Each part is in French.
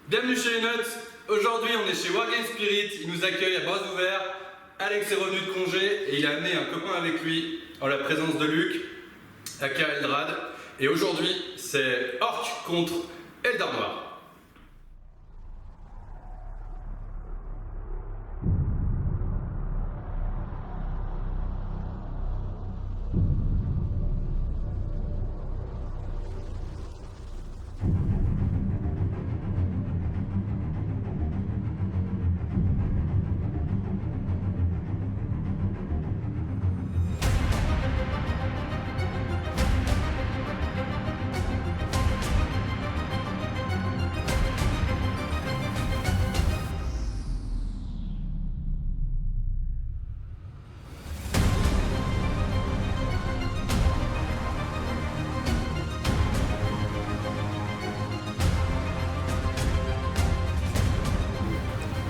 Bienvenue chez les Nuts. Aujourd'hui on est chez Wargame Spirit, il nous accueille à bras ouverts. Alex est revenu de congé et il a amené un copain avec lui en la présence de Luc, aka Eldrad. Et aujourd'hui c'est Orc contre Eldar Noir.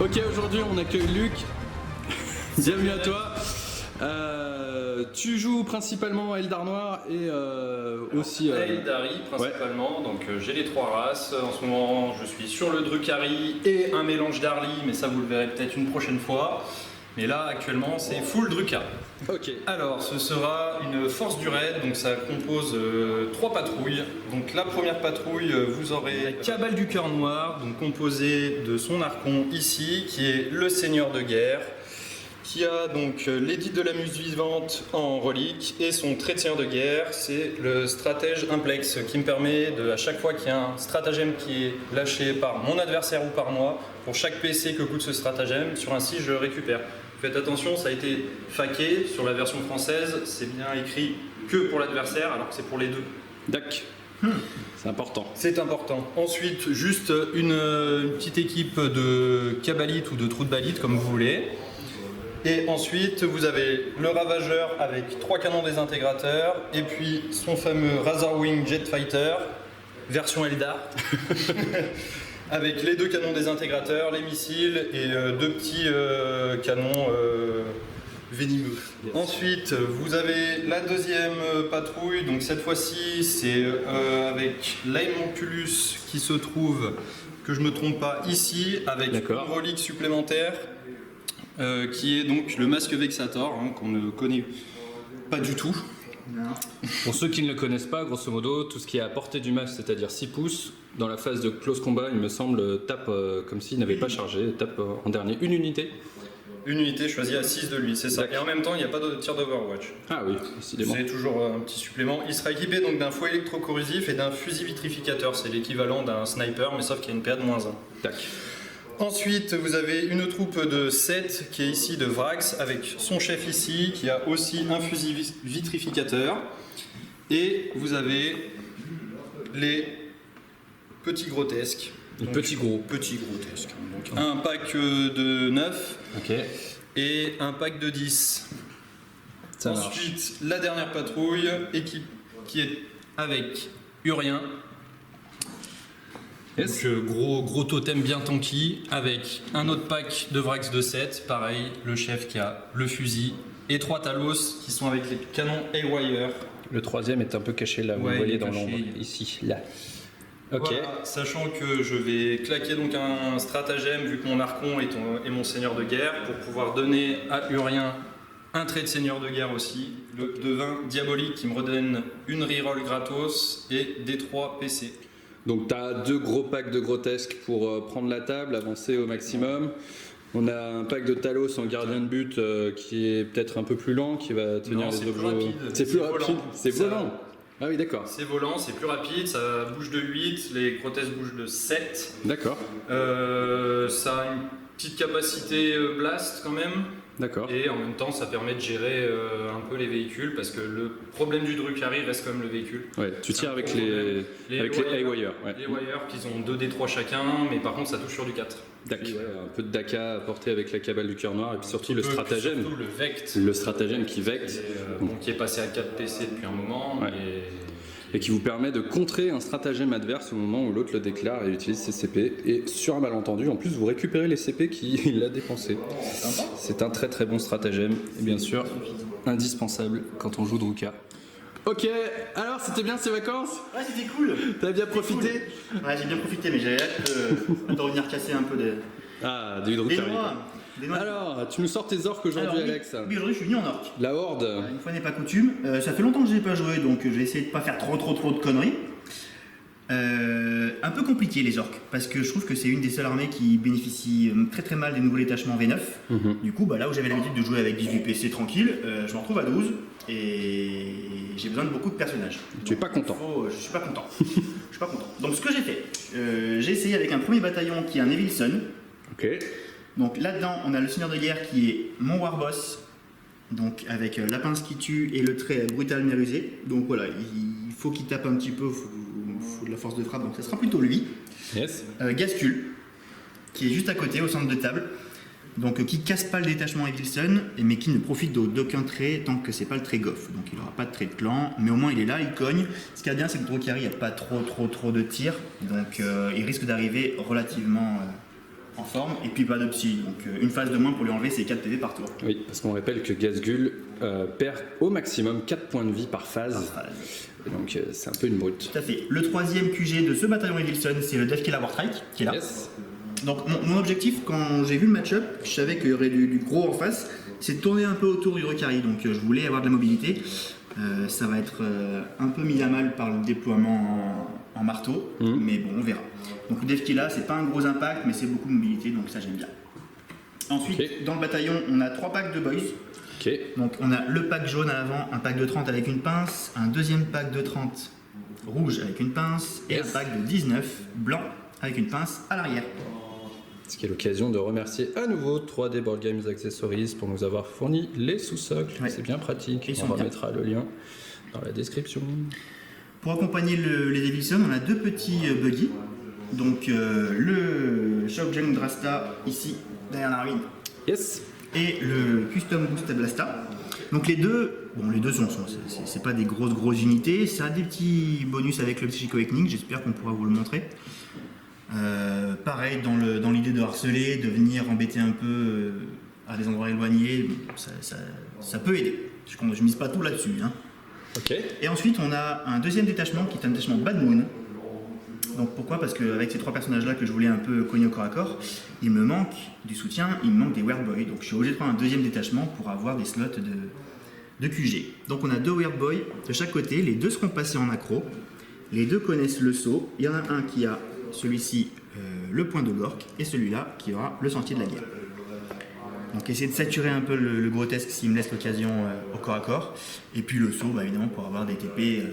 Ok, aujourd'hui on accueille Luc. Bienvenue à toi. Tu joues principalement Eldar Noir et aussi. Eldari principalement, donc j'ai les trois races. En ce moment je suis sur le Drukhari et un mélange d'Arli, mais ça vous le verrez peut-être une prochaine fois. Mais là actuellement c'est full Drukar. Ok. Alors ce sera une force du raid, donc ça compose 3 patrouilles. Donc la première patrouille, vous aurez la cabale du cœur noir, donc composée de son archon ici, qui est le seigneur de guerre, qui a donc l'édite de la muse vivante en relique, et son trait de seigneur de guerre, c'est le stratège implex, qui me permet de, à chaque fois qu'il y a un stratagème qui est lâché par mon adversaire ou par moi, pour chaque PC que coûte ce stratagème, sur un site je le récupère. Faites attention, ça a été faqué sur la version française, c'est bien écrit que pour l'adversaire alors que c'est pour les deux. Dac. C'est important. C'est important. Ensuite, juste une petite équipe de Kabbalite ou de Troudbalite comme vous voulez. Et ensuite, vous avez le Ravageur avec 3 canons désintégrateurs et puis son fameux Razorwing Jetfighter, version Eldar. Avec les 2 canons désintégrateurs, les missiles et 2 petits canons venimeux. Yes. Ensuite, vous avez la deuxième patrouille, donc cette fois-ci c'est avec l'Aemonculus qui se trouve, que je ne me trompe pas, ici, avec une relique supplémentaire qui est donc le masque Vexator, hein, qu'on ne connaît pas du tout. Pour ceux qui ne le connaissent pas, grosso modo, tout ce qui est à portée du masque, c'est-à-dire 6 pouces, dans la phase de close combat, il me semble, tape comme s'il n'avait pas chargé, tape en dernier une unité. Une unité choisie à 6 de lui, c'est ça. Et en même temps, il n'y a pas de tir d'Overwatch. Ah oui, décidément. C'est toujours un petit supplément. Il sera équipé donc d'un fouet électrocorrosif et d'un fusil vitrificateur. C'est l'équivalent d'un sniper, mais sauf qu'il y a une PA de -1. Tac. Ensuite, vous avez une troupe de 7 qui est ici de Vrax, avec son chef ici, qui a aussi un fusil vitrificateur. Et vous avez les petits grotesques. Les petits gros. Petits grotesques. Donc un pack de 9 et un pack de 10. Ça Ensuite, la dernière patrouille, équipe qui est avec Urien. Yes. Donc, gros totem bien tanky, avec un autre pack de Vrax de 7, pareil, le chef qui a le fusil, et 3 Talos qui sont avec les canons Haywire. Le troisième est un peu caché là, vous le voyez dans l'ombre, ici, là. Ok. Voilà, sachant que je vais claquer donc un stratagème, vu que mon archon est mon seigneur de guerre, pour pouvoir donner à Urien un trait de seigneur de guerre aussi, le devin diabolique qui me redonne une reroll gratos et des 3 PC. Donc tu as 2 gros packs de grotesques pour prendre la table, avancer au maximum. On a un pack de Talos en gardien de but qui est peut-être un peu plus lent, qui va tenir les objets. C'est plus rapide. C'est volant. Ah oui, d'accord. C'est volant, c'est plus rapide, ça bouge de 8, les grotesques bougent de 7. D'accord. Ça a une petite capacité blast quand même. D'accord. Et en même temps, ça permet de gérer un peu les véhicules parce que le problème du Drukhari reste quand même le véhicule. Ouais, tu tires avec les Haywire. Ouais. Les Wire qui ont 2d3 chacun, mais par contre ça touche sur du 4. Puis, un peu de Daka apporté avec la cabale du cœur noir et puis surtout le stratagème. Surtout le Vect. Le stratagème qui vecte. Donc qui est passé à 4 PC depuis un moment. Ouais. Et qui vous permet de contrer un stratagème adverse au moment où l'autre le déclare et utilise ses CP. Et sur un malentendu, en plus, vous récupérez les CP qu'il a dépensés. C'est un très très bon stratagème et bien sûr indispensable quand on joue Druka. Ok, alors c'était bien ces vacances? Ouais, c'était cool. T'as bien profité? Cool. Ouais, j'ai bien profité, mais j'avais hâte de revenir casser un peu des Du des noix. Des noix. Alors, tu nous sors tes orques aujourd'hui, Alors, oui, Alex? Oui, aujourd'hui je suis venu en orque. La horde? Une fois n'est pas coutume. Ça fait longtemps que je n'ai pas joué, donc je vais essayer de pas faire trop de conneries. Un peu compliqué les orques, parce que je trouve que c'est une des seules armées qui bénéficie très mal des nouveaux détachements V9. Du coup, là où j'avais l'habitude de jouer avec 18 PC tranquille, je m'en retrouve à 12 et j'ai besoin de beaucoup de personnages. Tu es pas content? Je suis pas content. Je suis pas content. Donc ce que j'ai fait, j'ai essayé avec un premier bataillon qui est un Evil Sun. Ok. Donc là-dedans, on a le seigneur de guerre qui est mon Warboss, donc avec Lapin qui tue et le trait brutal mais rusé. Donc voilà, il faut qu'il tape un petit peu, il faut de la force de frappe, donc ça sera plutôt lui. Yes. Gascul, qui est juste à côté au centre de table, donc qui casse pas le détachement Evil Sun, mais qui ne profite d'aucun trait tant que c'est pas le trait Goff. Donc il n'aura pas de trait de clan, mais au moins il est là, il cogne. Ce qui est bien, c'est que le Drokari n'a pas trop de tirs, donc il risque d'arriver relativement en forme, et puis pas de psy, donc une phase de moins pour lui enlever ses 4 PV par tour. Oui, parce qu'on rappelle que Gasgul perd au maximum 4 points de vie par phase. Donc c'est un peu une brute. Tout à fait. Le troisième QG de ce bataillon Evil Sun, c'est le Deathkiller Warstrike, qui est là. Yes. Donc mon objectif, quand j'ai vu le match-up, je savais qu'il y aurait du gros en face, c'est de tourner un peu autour du Drokari, donc je voulais avoir de la mobilité. Ça va être un peu mis à mal par le déploiement en marteau, mais bon, on verra. Donc le Deathkiller, c'est pas un gros impact, mais c'est beaucoup de mobilité, donc ça j'aime bien. Ensuite, dans le bataillon, on a 3 packs de boys. Ok. Donc on a le pack jaune à l'avant, un pack de 30 avec une pince, un deuxième pack de 30 rouge avec une pince, et un pack de 19 blanc avec une pince à l'arrière. Ce qui est l'occasion de remercier à nouveau 3D Board Games Accessories pour nous avoir fourni les sous-socles. Ouais. C'est bien pratique. Ils sont On bien. remettra le lien dans la description. Pour accompagner les Evil Sun, on a 2 petits buggy. Donc le Shockjang Drasta ici, derrière la ruine, Yes. et le Custom Boost Blasta. Donc les deux c'est pas des grosses unités, ça a des petits bonus avec le Psychic Awakening, j'espère qu'on pourra vous le montrer. Pareil, dans l'idée de harceler, de venir embêter un peu à des endroits éloignés, ça peut aider. Je mise pas tout là-dessus. Hein. Ok. Et ensuite, on a un deuxième détachement qui est un détachement Bad Moon. Donc pourquoi? Parce qu'avec ces 3 personnages-là que je voulais un peu cogner au corps à corps, il me manque du soutien, il me manque des Weird Boys. Donc je suis obligé de prendre un deuxième détachement pour avoir des slots de QG. Donc on a 2 Weird Boys de chaque côté, les 2 seront passés en accro, les 2 connaissent le saut, il y en a un qui a celui-ci le point de l'orque et celui-là qui aura le sentier de la guerre. Donc essayer de saturer un peu le grotesque s'il me laisse l'occasion au corps à corps. Et puis le saut, évidemment, pour avoir des TP.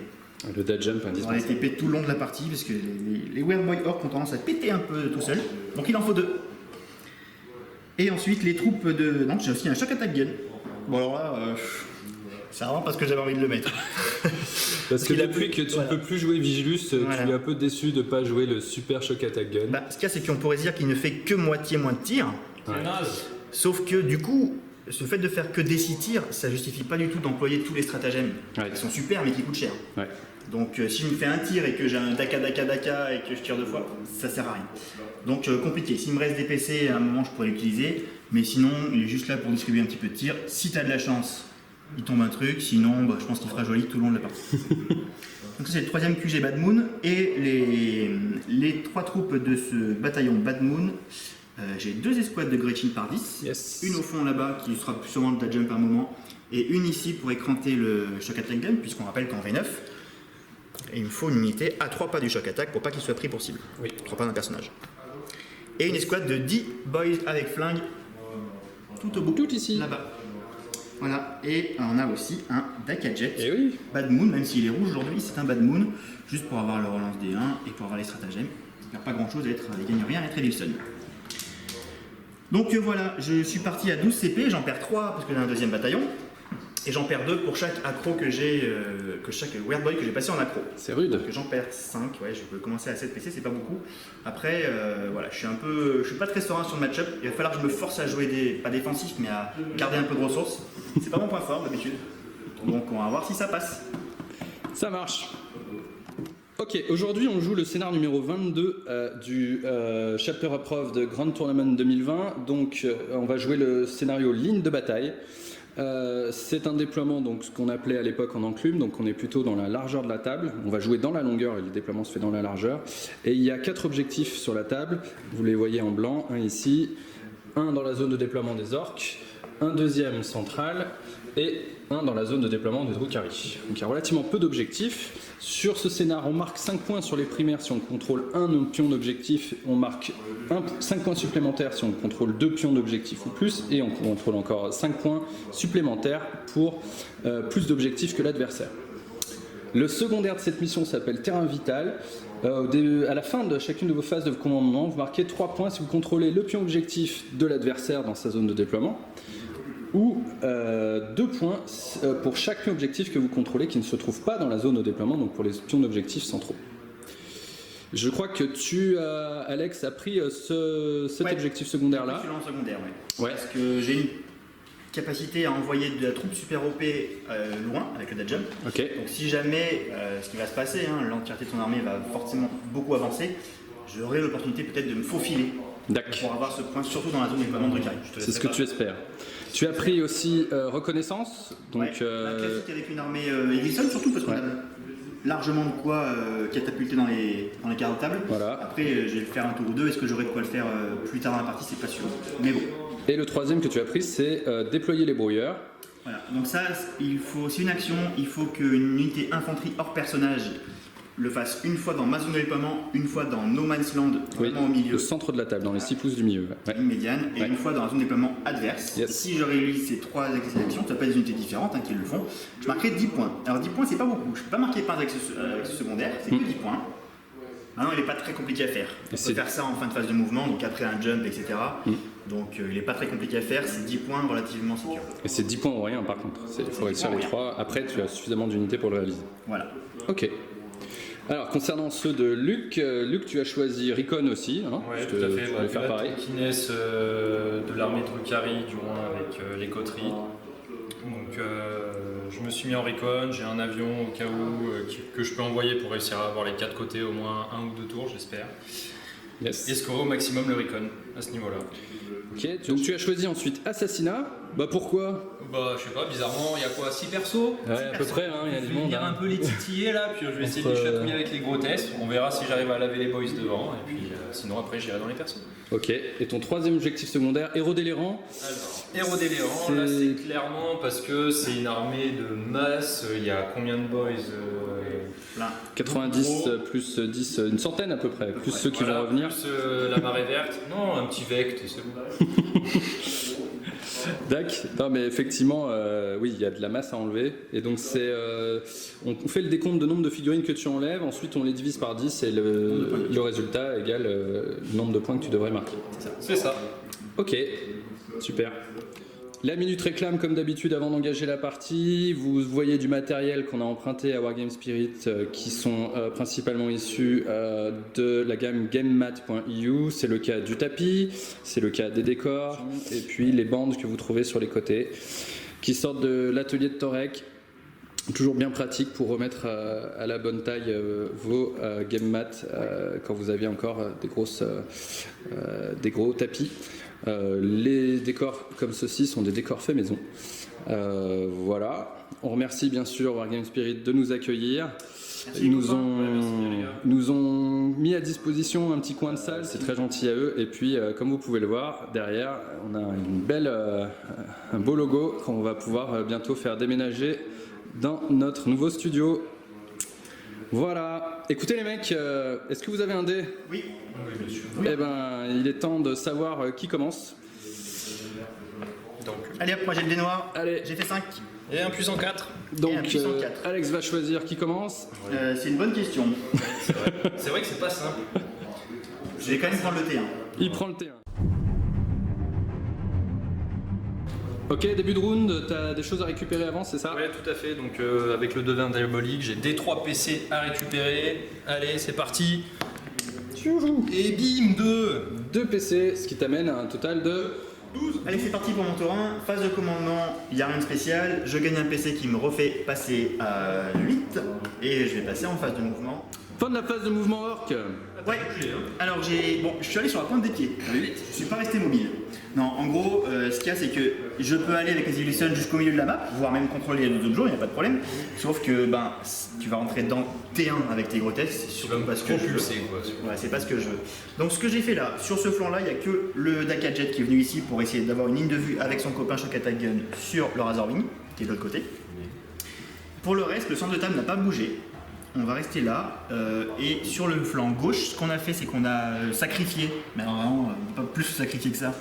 Le dash jump Avoir des indispensable. TP tout le long de la partie, parce que les Weird Boy Orcs ont tendance à péter un peu tout seul. Donc il en faut 2. Et ensuite les troupes de. Donc j'ai aussi un Shock Attack Gun. Bon alors là, c'est vraiment parce que j'avais envie de le mettre. Parce que qu'il a depuis plus- que tu ne voilà. peux plus jouer Vigilus, Voilà. tu es un peu déçu de ne pas jouer le Super Shock Attack Gun. Ce qu'il y a, c'est qu'on pourrait se dire qu'il ne fait que moitié moins de tirs. Ouais. Sauf que du coup, ce fait de faire que des 6 tirs, ça justifie pas du tout d'employer tous les stratagèmes. Ouais. Qui sont super mais qui coûtent cher. Ouais. Donc si je me fais un tir et que j'ai un daka et que je tire 2 fois, ça sert à rien. Donc compliqué. S'il me reste des PC, à un moment je pourrais l'utiliser. Mais sinon, il est juste là pour distribuer un petit peu de tir. Si tu as de la chance, il tombe un truc. Sinon, je pense qu'il fera joli tout le long de la partie. Donc ça c'est le 3ème QG Bad Moon. Et les 3 troupes de ce bataillon Bad Moon, j'ai 2 escouades de Gretchen par 10. Yes. Une au fond là-bas qui sera sûrement le dash jump à un moment. Et une ici pour écranter le Shock Attack Gun, puisqu'on rappelle qu'en V9, il me faut une unité à 3 pas du Shock Attack pour pas qu'il soit pris pour cible. Oui. 3 pas d'un personnage. Et une escouade de 10 boys avec flingue tout au bout. Tout ici. Là-bas. Voilà. Et on a aussi un Daka Jet. Et oui. Bad Moon, même s'il est rouge aujourd'hui, c'est un Bad Moon, juste pour avoir le relance des 1 et pour avoir les stratagèmes. Il n'y a pas grand chose à être, il gagne rien à être Evil Sun. Donc voilà, je suis parti à 12 CP, j'en perds 3 parce que j'ai un deuxième bataillon. Et j'en perds 2 pour chaque accro que j'ai, chaque Weird Boy que j'ai passé en accro. C'est rude. Donc j'en perds 5, ouais, je peux commencer à 7 PC, c'est pas beaucoup. Après, voilà, je suis pas très serein sur le match-up. Il va falloir que je me force à jouer pas défensif, mais à garder un peu de ressources. C'est pas mon point fort d'habitude. Donc on va voir si ça passe. Ça marche. Ok, aujourd'hui on joue le scénar numéro 22 du Chapter Approve de Grand Tournament 2020. Donc on va jouer le scénario ligne de bataille. C'est un déploiement, donc, ce qu'on appelait à l'époque en enclume, donc on est plutôt dans la largeur de la table. On va jouer dans la longueur et le déploiement se fait dans la largeur. Et il y a 4 objectifs sur la table, vous les voyez en blanc, un ici, un dans la zone de déploiement des orques, un deuxième central et un dans la zone de déploiement des Drukhari. Donc il y a relativement peu d'objectifs. Sur ce scénar, on marque 5 points sur les primaires si on contrôle un pion d'objectif, on marque 5 points supplémentaires si on contrôle 2 pions d'objectif ou plus, et on contrôle encore 5 points supplémentaires pour plus d'objectifs que l'adversaire. Le secondaire de cette mission s'appelle Terrain Vital. À la fin de chacune de vos phases de commandement, vous marquez 3 points si vous contrôlez le pion objectif de l'adversaire dans sa zone de déploiement, ou 2 points pour chaque pion objectif que vous contrôlez qui ne se trouve pas dans la zone de déploiement, donc pour les pions d'objectifs centraux. Je crois que tu, Alex, as pris cet objectif secondaire-là. En secondaire, oui. Ouais. Parce que j'ai une capacité à envoyer de la troupe super OP loin avec le dead jump. Ok. Donc si jamais ce qui va se passer, l'entièreté de ton armée va forcément beaucoup avancer, j'aurai l'opportunité peut-être de me faufiler pour avoir ce point, surtout dans la zone de déploiement de Drukhari. C'est ce que tu espères. Tu as pris aussi reconnaissance, donc la classique avec une armée Eglisson, surtout parce qu'on a largement de quoi catapulter dans les cartes de table. Voilà. Après, je vais le faire un tour ou deux. Est-ce que j'aurai de quoi le faire plus tard dans la partie? C'est pas sûr. Mais bon. Et le troisième que tu as pris, c'est déployer les brouilleurs. Voilà. Donc ça, c'est une action. Il faut qu'une unité infanterie hors personnage le fasse une fois dans ma zone de déploiement, une fois dans No Man's Land, vraiment au milieu. Au centre de la table, dans les 6 pouces du milieu. Ouais. Une médiane, et une fois dans la zone de déploiement adverse. Yes. Si je réunis ces 3 actions, ça peut être des unités différentes qui le font, je marquerai 10 points. Alors 10 points, c'est pas beaucoup. Je peux pas marquer pas avec ce secondaire, c'est que 10 points. Maintenant, il n'est pas très compliqué à faire. On peut faire ça en fin de phase de mouvement, donc après un jump, etc. Donc il n'est pas très compliqué à faire, c'est 10 points relativement sécure. Et c'est 10 points ou rien par contre. Il faut réussir les 3. Après, tu as suffisamment d'unités pour le réaliser. Voilà. Ok. Alors, concernant ceux de Luc, tu as choisi Recon aussi. Hein, ouais, tout à fait. Tu vas faire pareil. Kinès de l'armée Drukhari, du moins avec les coteries. Donc, je me suis mis en Recon. J'ai un avion au cas où que je peux envoyer pour réussir à avoir les 4 côtés au moins 1 ou 2 tours, j'espère. Yes. Et scorer au maximum le Recon à ce niveau-là. Ok, donc tu as choisi ensuite Assassinat. Bah pourquoi? Bah je sais pas, bizarrement il y a quoi, 6 persos? Ouais, à peu près, il y a Je du vais monde. venir un peu les titiller là, puis je vais essayer de les chatouiller avec les gros tests. On verra si j'arrive à laver les boys devant, et puis sinon après j'irai dans les persos. Ok, et ton troisième objectif secondaire, Héros Délirant? Alors, Héros Délirant, là c'est clairement parce que c'est une armée de masse, il y a combien de boys? Plein. 90 plus 10, une centaine à peu près, plus ceux qui vont revenir. Plus la marée verte, non, un petit vect, c'est bon. Dac, non mais effectivement, oui, il y a de la masse à enlever. Et donc c'est, on fait le décompte de nombre de figurines que tu enlèves, ensuite on les divise par 10 et le résultat égale le nombre de points que tu devrais marquer. C'est ça. Ok, super. La minute réclame comme d'habitude avant d'engager la partie. Vous voyez du matériel qu'on a emprunté à Wargame Spirit qui sont principalement issus de la gamme GameMat.eu. C'est le cas du tapis, c'est le cas des décors et puis les bandes que vous trouvez sur les côtés qui sortent de l'atelier de Torek. Toujours bien pratique pour remettre à la bonne taille vos GameMat quand vous aviez encore des gros tapis. Les décors comme ceci sont des décors faits maison. Voilà. On remercie bien sûr Wargame Spirit de nous accueillir. Ils nous ont mis à disposition un petit coin de salle, c'est très gentil à eux. Et puis, comme vous pouvez le voir, derrière, on a un beau logo qu'on va pouvoir bientôt faire déménager dans notre nouveau studio. Voilà. Écoutez les mecs, est-ce que vous avez un dé? Oui. Oui, bien sûr. Eh ben, il est temps de savoir qui commence. Donc, Allez hop, moi j'ai le dé noir. Allez. J'ai fait 5. et un puissant 4. Donc, un puissant 4. Alex va choisir qui commence. C'est une bonne question. C'est vrai que c'est pas simple. Je vais quand même prendre le T1. Il prend le T1. Ok, début de round, t'as des choses à récupérer avant, c'est ça? Ouais, tout à fait. Donc, avec le devin diabolique, j'ai des 3 PC à récupérer. Allez, c'est parti. Et bim, 2 PC, ce qui t'amène à un total de 12. Allez, c'est parti pour mon tour 1. Phase de commandement, il n'y a rien de spécial. Je gagne un PC qui me refait passer à 8. Et je vais passer en phase de mouvement. Fin de la phase de mouvement orc. Ouais, alors je suis allé sur la pointe des pieds, je suis pas resté mobile. Non, en gros, ce qu'il y a, c'est que je peux aller avec les Evolution jusqu'au milieu de la map, voire même contrôler les autres jours, il n'y a pas de problème. Sauf que tu vas rentrer dans T1 avec tes grotesques, c'est surtout pas ce que je veux. Ouais, c'est pas ce que je veux. Donc ce que j'ai fait là, sur ce flanc là, il n'y a que le Daka Jet qui est venu ici pour essayer d'avoir une ligne de vue avec son copain Shock Attack Gun sur le Razorwing, qui est de l'autre côté. Pour le reste, le centre de table n'a pas bougé. On va rester là, et sur le flanc gauche, ce qu'on a fait, c'est qu'on a sacrifié, mais alors vraiment pas plus sacrifié que ça,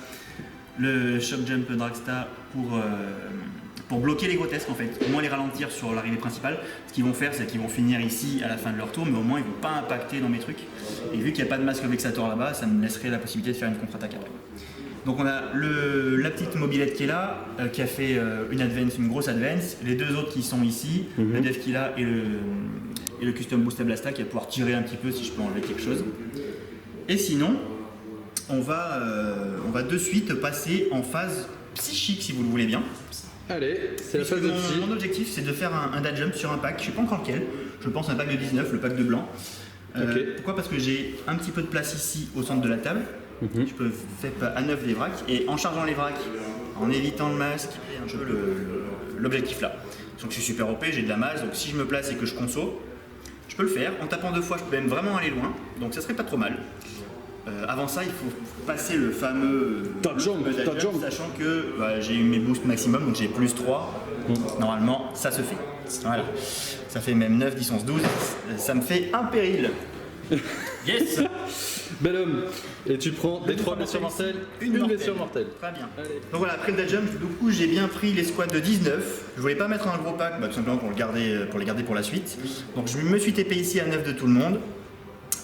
le Shock Jump Dragstar pour bloquer les grotesques en fait, au moins les ralentir sur l'arrivée principale. Ce qu'ils vont faire, c'est qu'ils vont finir ici à la fin de leur tour, mais au moins ils ne vont pas impacter dans mes trucs. Et vu qu'il n'y a pas de masque vexator là-bas, ça me laisserait la possibilité de faire une contre-attaque après. Donc on a la petite mobilette qui est là, qui a fait une grosse advance, les deux autres qui sont ici, le Dev qui est là et le Custom Boost Blasta qui va pouvoir tirer un petit peu si je peux enlever quelque chose. Et sinon, on va de suite passer en phase psychique si vous le voulez bien. Allez, c'est la phase de psy. Mon objectif c'est de faire un dad jump sur un pack, je sais pas encore lequel, je pense un pack de 19, le pack de blanc. Pourquoi? Parce que j'ai un petit peu de place ici au centre de la table. Je peux faire à 9 des vracs et en chargeant les vracs, en évitant le masque, un peu l'objectif là. Donc je suis super OP, j'ai de la masse, donc si je me place et que je conso, je peux le faire. En tapant 2 fois, je peux même vraiment aller loin, donc ça serait pas trop mal. Avant ça, il faut passer le fameux dad jump, sachant que j'ai eu mes boosts maximum, donc j'ai plus 3. Normalement, ça se fait. Voilà. Ça fait même 9, 10, 11, 12. Ça me fait un péril. Yes. Bel homme. Et tu prends des 3 blessures mortelles, une blessure mortelle. Très bien. Allez. Donc voilà, après le dad jump, du coup j'ai bien pris les squats de 19. Je voulais pas mettre un gros pack, tout simplement pour les garder pour la suite. Donc je me suis TP ici à 9 de tout le monde.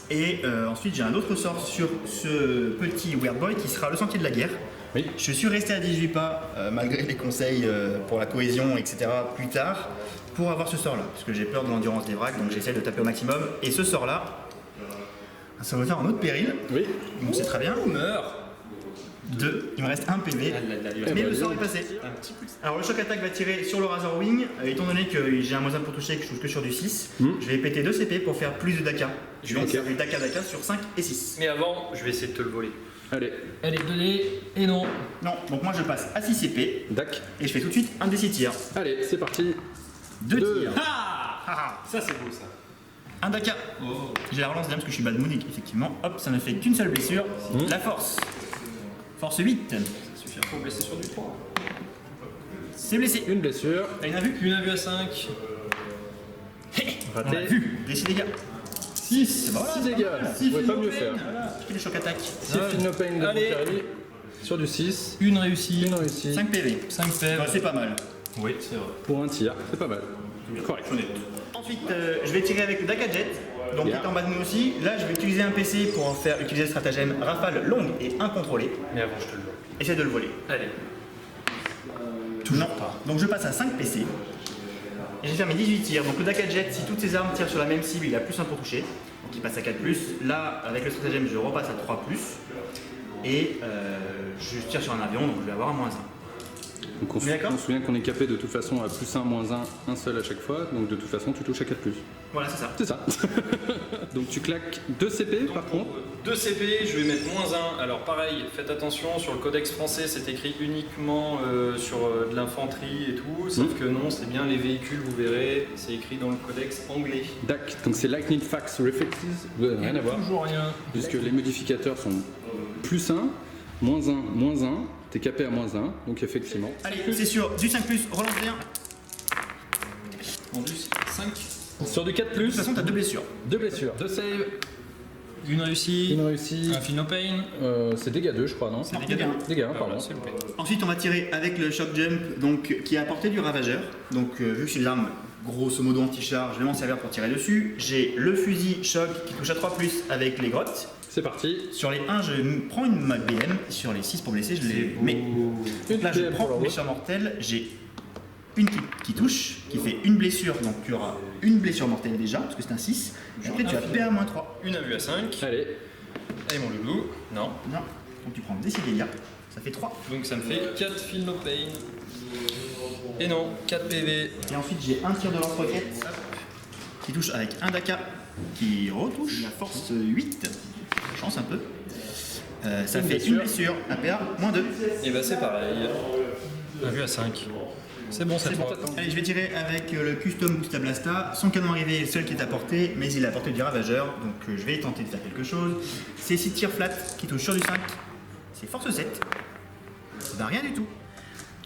Et ensuite j'ai un autre sort sur ce petit Weird Boy qui sera le sentier de la guerre. Oui. Je suis resté à 18 pas malgré les conseils pour la cohésion, etc. plus tard, pour avoir ce sort là. Parce que j'ai peur de l'endurance des vracs, donc j'essaie de taper au maximum. Et ce sort là, ça va faire un autre péril. Oui. Donc c'est très bien. On meurt. 2, il me reste un PV. Mais le sort est passé. Alors le Shock Attack va tirer sur le Razorwing. Étant donné que j'ai un -1 pour toucher et que je touche que sur du 6, je vais péter 2 CP pour faire plus de Daka. Je vais faire du Daka sur 5 et 6. Mais avant, je vais essayer de te le voler. Allez. Allez, 2D et non. Non, donc moi je passe à 6 CP Dac. et je fais tout de suite un D6 tir. Allez, c'est parti. 2 tirs. Ça c'est beau ça. Un Daka. J'ai la relance d'âme parce que je suis bad moon, effectivement. Hop, ça ne fait qu'une seule blessure. La force. Force 8. Ça suffit pour blesser sur du 3. C'est blessé. Une blessure. T'as une vue? Une à vue à 5. On a Raté. vu. Des 6 dégâts. 6. 6 dégâts. On pourrait pas mieux faire. Je fais le Shock Attack. 6 no pain de Allez. Valkyrie. Sur du 6. Une réussie. Une réussie. 5 PV. 5 fèves. C'est pas mal. Oui, c'est vrai. Pour un tir. C'est pas mal. Correct. Ensuite, je vais tirer avec le Daka Jet, donc qui est en bas de nous aussi. Là, je vais utiliser un PC pour utiliser le stratagème rafale longue et incontrôlée. Mais avant, je te le vole. Essaie de le voler. Allez. Toujours pas. Donc je passe à 5 PC. Et je vais faire mes 18 tirs. Donc le Daka Jet, si toutes ses armes tirent sur la même cible, il a plus 1 pour toucher. Donc il passe à 4+. Là, avec le stratagème, je repasse à 3+. Et je tire sur un avion, donc je vais avoir un -1. Donc on se souvient qu'on est capé de toute façon à +1, -1, un seul à chaque fois. Donc de toute façon, tu touches à 4+. Voilà, c'est ça. C'est ça. Donc tu claques 2 CP par contre. 2 CP, je vais mettre -1. Alors pareil, faites attention, sur le codex français c'est écrit uniquement sur de l'infanterie et tout, sauf que non, c'est bien les véhicules, vous verrez, c'est écrit dans le codex anglais. Dac. Donc c'est Lightning Fax Reflexes. Rien à voir. Toujours rien. Puisque les modificateurs sont +1, -1, -1. T'es capé à -1. Donc effectivement. Allez, c'est sûr. Du 5+, relance bien. En plus, 5. Sur du 4+, De toute façon, t'as 2 blessures. 2 blessures. 2 saves. Une réussie. Une réussie. Un Feel No Pain. C'est dégâts 2 je crois, non? C'est dégâts 1. Dégâts 1, Ah, pardon. voilà, c'est loupé. Ensuite, on va tirer avec le Shock Jump, donc, qui est à portée du Ravageur. Donc, vu que c'est l'arme grosso modo anti-charge, je vais m'en servir pour tirer dessus. J'ai le fusil Choc qui touche à 3+, avec les grottes. C'est parti. Sur les 1, je prends une mode BM. Sur les 6 pour blesser, je les mets. Donc là, je BM pour prends la blessure mortelle. J'ai une qui touche, qui fait une blessure. Donc, tu auras une blessure mortelle déjà, parce que c'est un 6. Après, tu as PA-3. Une à vue à 5. Allez. Allez mon loulou. Non. Non. Donc, tu prends des 6 dégâts. Ça fait 3. Donc ça me fait 4 Feel No Pain. Et non, 4 PV. Et ensuite, j'ai un tir de lance-roquette qui touche avec un Daka qui retouche la force 8. Chance un peu. Ça fait blessure. une blessure. APA, -2. Et bah c'est pareil. On a vu à 5. C'est bon cette fois. Allez, je vais tirer avec le Custom Boosta Blasta. Son canon arrivé est le seul qui est à portée, mais il a à portée du ravageur, donc je vais tenter de faire quelque chose. C'est 6 tirs flat qui touchent sur du 5. C'est force 7. Ben rien du tout.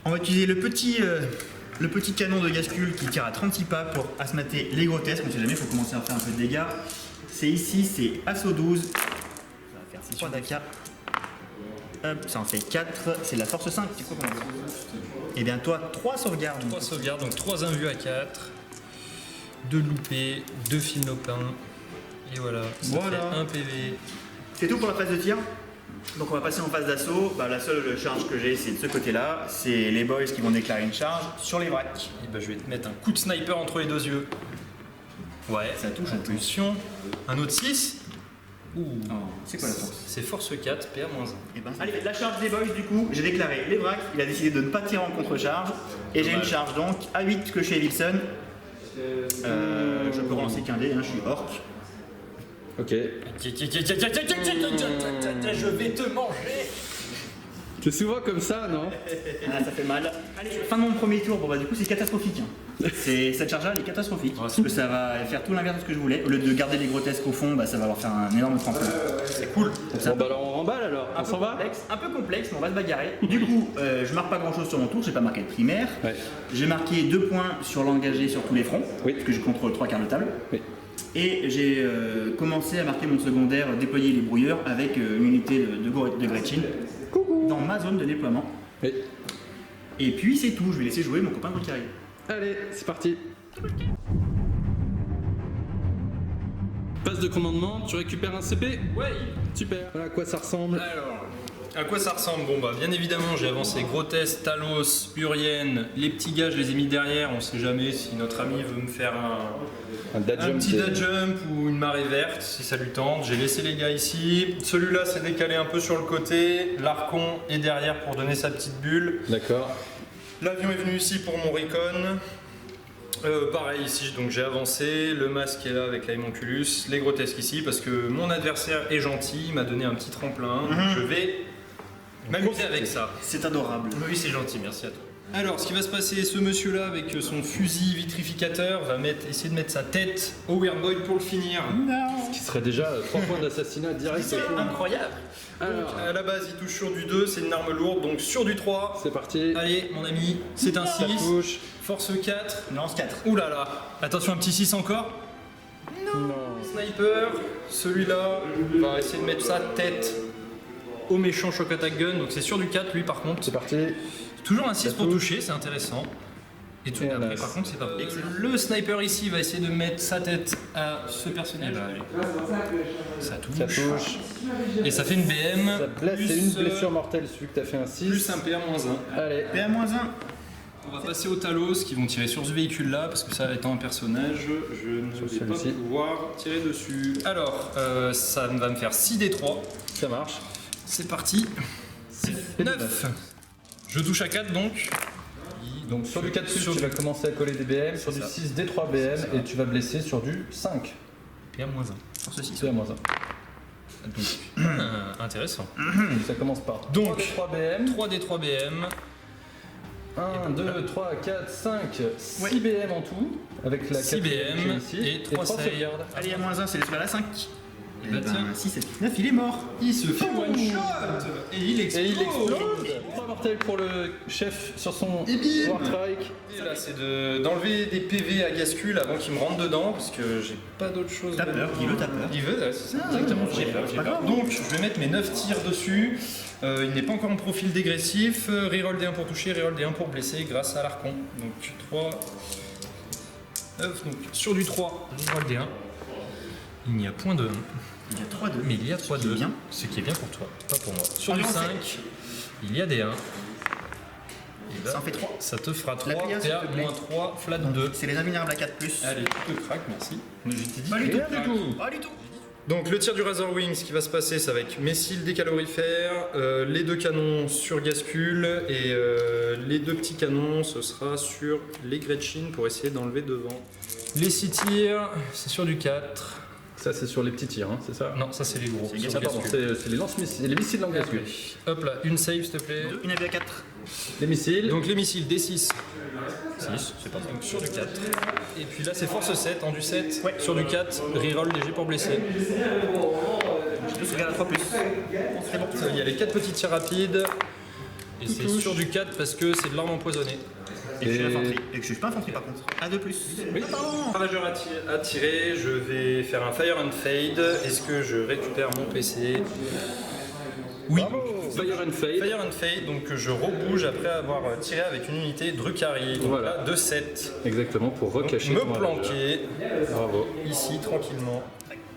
On va utiliser le petit canon de Gascule qui tire à 36 pas pour asthmater les grotesques. On sait jamais, il faut commencer à faire un peu de dégâts. C'est ici, c'est assaut 12. Ça va faire 3 d'AK. Hop, ça en fait 4. C'est la force 5. C'est quoi qu'on a? Et bien toi, 3 sauvegardes. 3 sauvegardes, donc 3 invus à 4. 2 loupés, 2 fils nopins. Et voilà, ça Voilà. fait 1 PV. C'est tout pour la phase de tir. Donc on va passer en phase d'assaut. Bah, la seule charge que j'ai, c'est de ce côté-là. C'est les boys qui vont déclarer une charge sur les vracs. Et bah je vais te mettre un coup de sniper entre les 2 yeux. Ouais, Ça touche en plus. attention. Un autre 6. Ouh. Oh, c'est quoi la force? C'est force 4, PA-1. Eh ben, allez, la charge des boys du coup, j'ai déclaré les vracs. Il a décidé de ne pas tirer en contre-charge. Et j'ai une charge donc à 8 que chez Wilson. Je peux relancer qu'un dé, hein, je suis orc. Ok. Je vais te manger. C'est souvent comme ça, non? Ah, ça fait mal. Allez, fin de mon premier tour. Bon bah du coup c'est catastrophique. Hein. Cette charge-là elle est catastrophique. Parce que ça va faire tout l'inverse de ce que je voulais. Au lieu de garder les grotesques au fond, bah, ça va leur faire un énorme tremplin. C'est cool. Donc, Bon bah alors on remballe alors, on s'en va? un peu complexe, mais on va se bagarrer. Du coup, je marque pas grand chose sur mon tour, j'ai pas marqué de primaire. Ouais. J'ai marqué 2 points sur l'engagé sur tous les fronts, Oui. parce que je contrôle 3 quarts de table. Oui. Et j'ai commencé à marquer mon secondaire, déployer les brouilleurs avec une unité de Gretchen dans ma zone de déploiement. Oui. Et puis c'est tout, je vais laisser jouer mon copain de carré. Allez, c'est parti. Passe de commandement, tu récupères un CP? Ouais. Super. Voilà à quoi ça ressemble. Alors, à quoi ça ressemble? Bon bah bien évidemment j'ai avancé Grotesque, Talos, Urienne, les petits gars je les ai mis derrière, on sait jamais si notre ami veut me faire Un dad un jump, petit c'est- dad jump ou une marée verte si ça lui tente. J'ai laissé les gars ici, celui-là s'est décalé un peu sur le côté, l'Archon est derrière pour donner sa petite bulle. D'accord. L'avion est venu ici pour mon recon. Pareil ici, donc j'ai avancé, le masque est là avec la Homunculus, les grotesques ici parce que mon adversaire est gentil, il m'a donné un petit tremplin, donc je vais m'amuser avec ça. C'est adorable. Oui, c'est gentil, merci à toi. Alors, ce qui va se passer, ce monsieur-là avec son fusil vitrificateur va essayer de mettre sa tête au Weird Boy pour le finir. Ce qui serait déjà 3 points d'assassinat direct. C'est incroyable. Alors, À la base, il touche sur du 2, c'est une arme lourde, donc sur du 3. c'est parti. Allez, mon ami, c'est un Ça 6. touche. Force 4. Lance 4. Ouh là là. Attention, un petit 6 encore. Non. Sniper, celui-là va essayer de mettre sa tête au méchant Shock Attack Gun, donc c'est sur du 4 lui par contre. C'est parti. Toujours un 6 Ça pour touche. toucher, c'est intéressant. Et tout Et un après, as. par contre, c'est pas bon. Le sniper ici va essayer de mettre sa tête à ce personnage. Ça touche. Ça touche. Et ça fait une BM. Ça blesse, c'est une plus, blessure mortelle, celui que t'as fait un 6. Plus un PA-1. Allez. PA-1. On va passer aux Talos qui vont tirer sur ce véhicule là parce que ça étant un personnage, je ne vais pas celui-ci. pouvoir tirer dessus. Alors, ça va me faire 6d3. Ça marche. C'est parti. Et 9. Je touche à 4 donc. Donc sur du 4+, Sur tu du- vas commencer à coller des BM, sur du ça. 6, des 3 BM, et tu vas blesser sur du 5. PA-1. Force 6. C'est à moins 1. Donc, intéressant. Ça commence par Donc, 3 BM. 3d3 BM. 1, 2, 3, 4, 5, 6 Ouais. BM en tout, avec la 6 quatrième BM ici, et 3 sauvegardes. Allez, à -1, c'est le à la 5. Et bah tiens. 6, 7, 9, il est mort. Il se fait one shot et il Et explose. il explose. 3 mortels pour le chef sur son Et bim. Warstrike. Et là, c'est d'enlever des PV à Gascule avant qu'il me rentre dedans parce que j'ai pas d'autre chose. T'as peur, dis-le, t'as peur. Il veut, ouais, c'est ça, exactement. J'ai peur, j'ai pas peur. grave. Donc, je vais mettre mes 9 tirs dessus. Il n'est pas encore en profil dégressif. Reroll D1 pour toucher, reroll D1 pour blesser grâce à l'Archon. Donc, 3. 9, donc sur du 3, reroll D1. Il n'y a point de 1. Il y a 3-2. Mais il y a 3 qui est 2. bien. Ce qui est bien pour toi, pas pour moi. Sur du Allez, on 5, il y a des 1. Et là, Ça en fait 3. ça te fera 3, La PA, s'il te PA, plaît. moins 3, flat 2. C'est les invulnérables à 4+. Allez, tu te craques, merci. Mais je t'ai dit Pas du que tout, tu te du craques. tout. Pas du tout. Donc le tir du Razor Wing, ce qui va se passer, ça va être missiles décalorifères, les 2 canons sur Gascule et les 2 petits canons, ce sera sur les Gretchen pour essayer d'enlever devant. Les 6 tirs, c'est sur du 4. Ça, c'est sur les petits tirs, hein, c'est ça? Non, ça c'est les gros. Ah, pardon, c'est les lance-missiles, les missiles d'envergure. Hop là, une save s'il te plaît. Une AV à 4. Les missiles. Donc les missiles D6. 6, c'est pas mal. Donc sur du 4. Et puis là c'est force 7, en du 7. Ouais. Sur du 4, reroll léger pour blesser. J'ai 2 sauvegardes à 3+. C'est bon. Il y a les 4 petits tirs rapides. Et c'est sur du 4 parce que c'est de l'arme empoisonnée. Et je suis infanterie. Et que je suis pas infanterie par contre. À 2+. Oui, ravageur à tirer, je vais faire un Fire and Fade. Est-ce que je récupère mon PC? Oui. Fire and Fade. Fire and Fade, donc je rebouge après avoir tiré avec une unité Drukhari. Donc Voilà. là, de 7. Exactement, pour Donc, recacher me ton ravageur. planquer Bravo. ici tranquillement.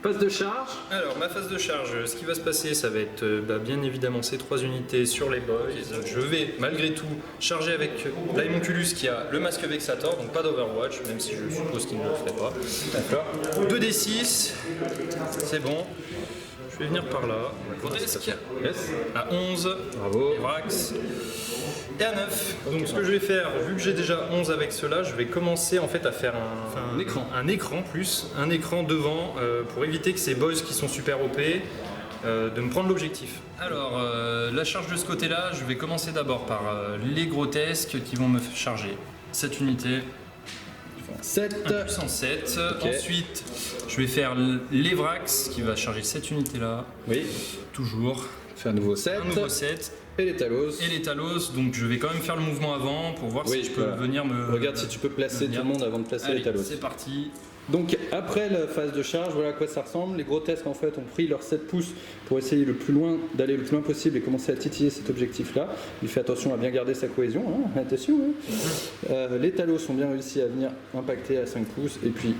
Phase de charge. Alors, ma phase de charge, ce qui va se passer, ça va être bien évidemment ces 3 unités sur les boys. Je vais malgré tout charger avec l'Aimonculus qui a le masque Vexator, donc pas d'Overwatch, même si je suppose qu'il ne le ferait pas. D'accord. 2d6, c'est bon. Je vais venir par là. Grotesque. Yes. À 11. Bravo. Vrax. Et à 9. Donc ce que je vais faire, vu que j'ai déjà 11 avec cela, je vais commencer en fait à faire Un écran. Un écran plus, un écran devant pour éviter que ces boys qui sont super OP de me prendre l'objectif. Alors la charge de ce côté-là, je vais commencer d'abord par les grotesques qui vont me charger cette unité. 7. Un puissance 7. Ok. Ensuite, je vais faire l'Evrax qui va charger cette unité-là. Oui. Toujours. Fais un nouveau 7. Un nouveau 7. Et les talos. Et les Talos, donc je vais quand même faire le mouvement avant pour voir Oui, si je peux voilà. venir me... Regarde si tu peux placer tout le monde avant de placer Allez, les talos. c'est parti. Donc après la phase de charge, voilà à quoi ça ressemble. Les grotesques en fait ont pris leurs 7 pouces pour essayer d'aller le plus loin possible et commencer à titiller cet objectif-là. Il fait attention à bien garder sa cohésion, hein. Attention. Hein. Les talos ont bien réussi à venir impacter à 5 pouces et puis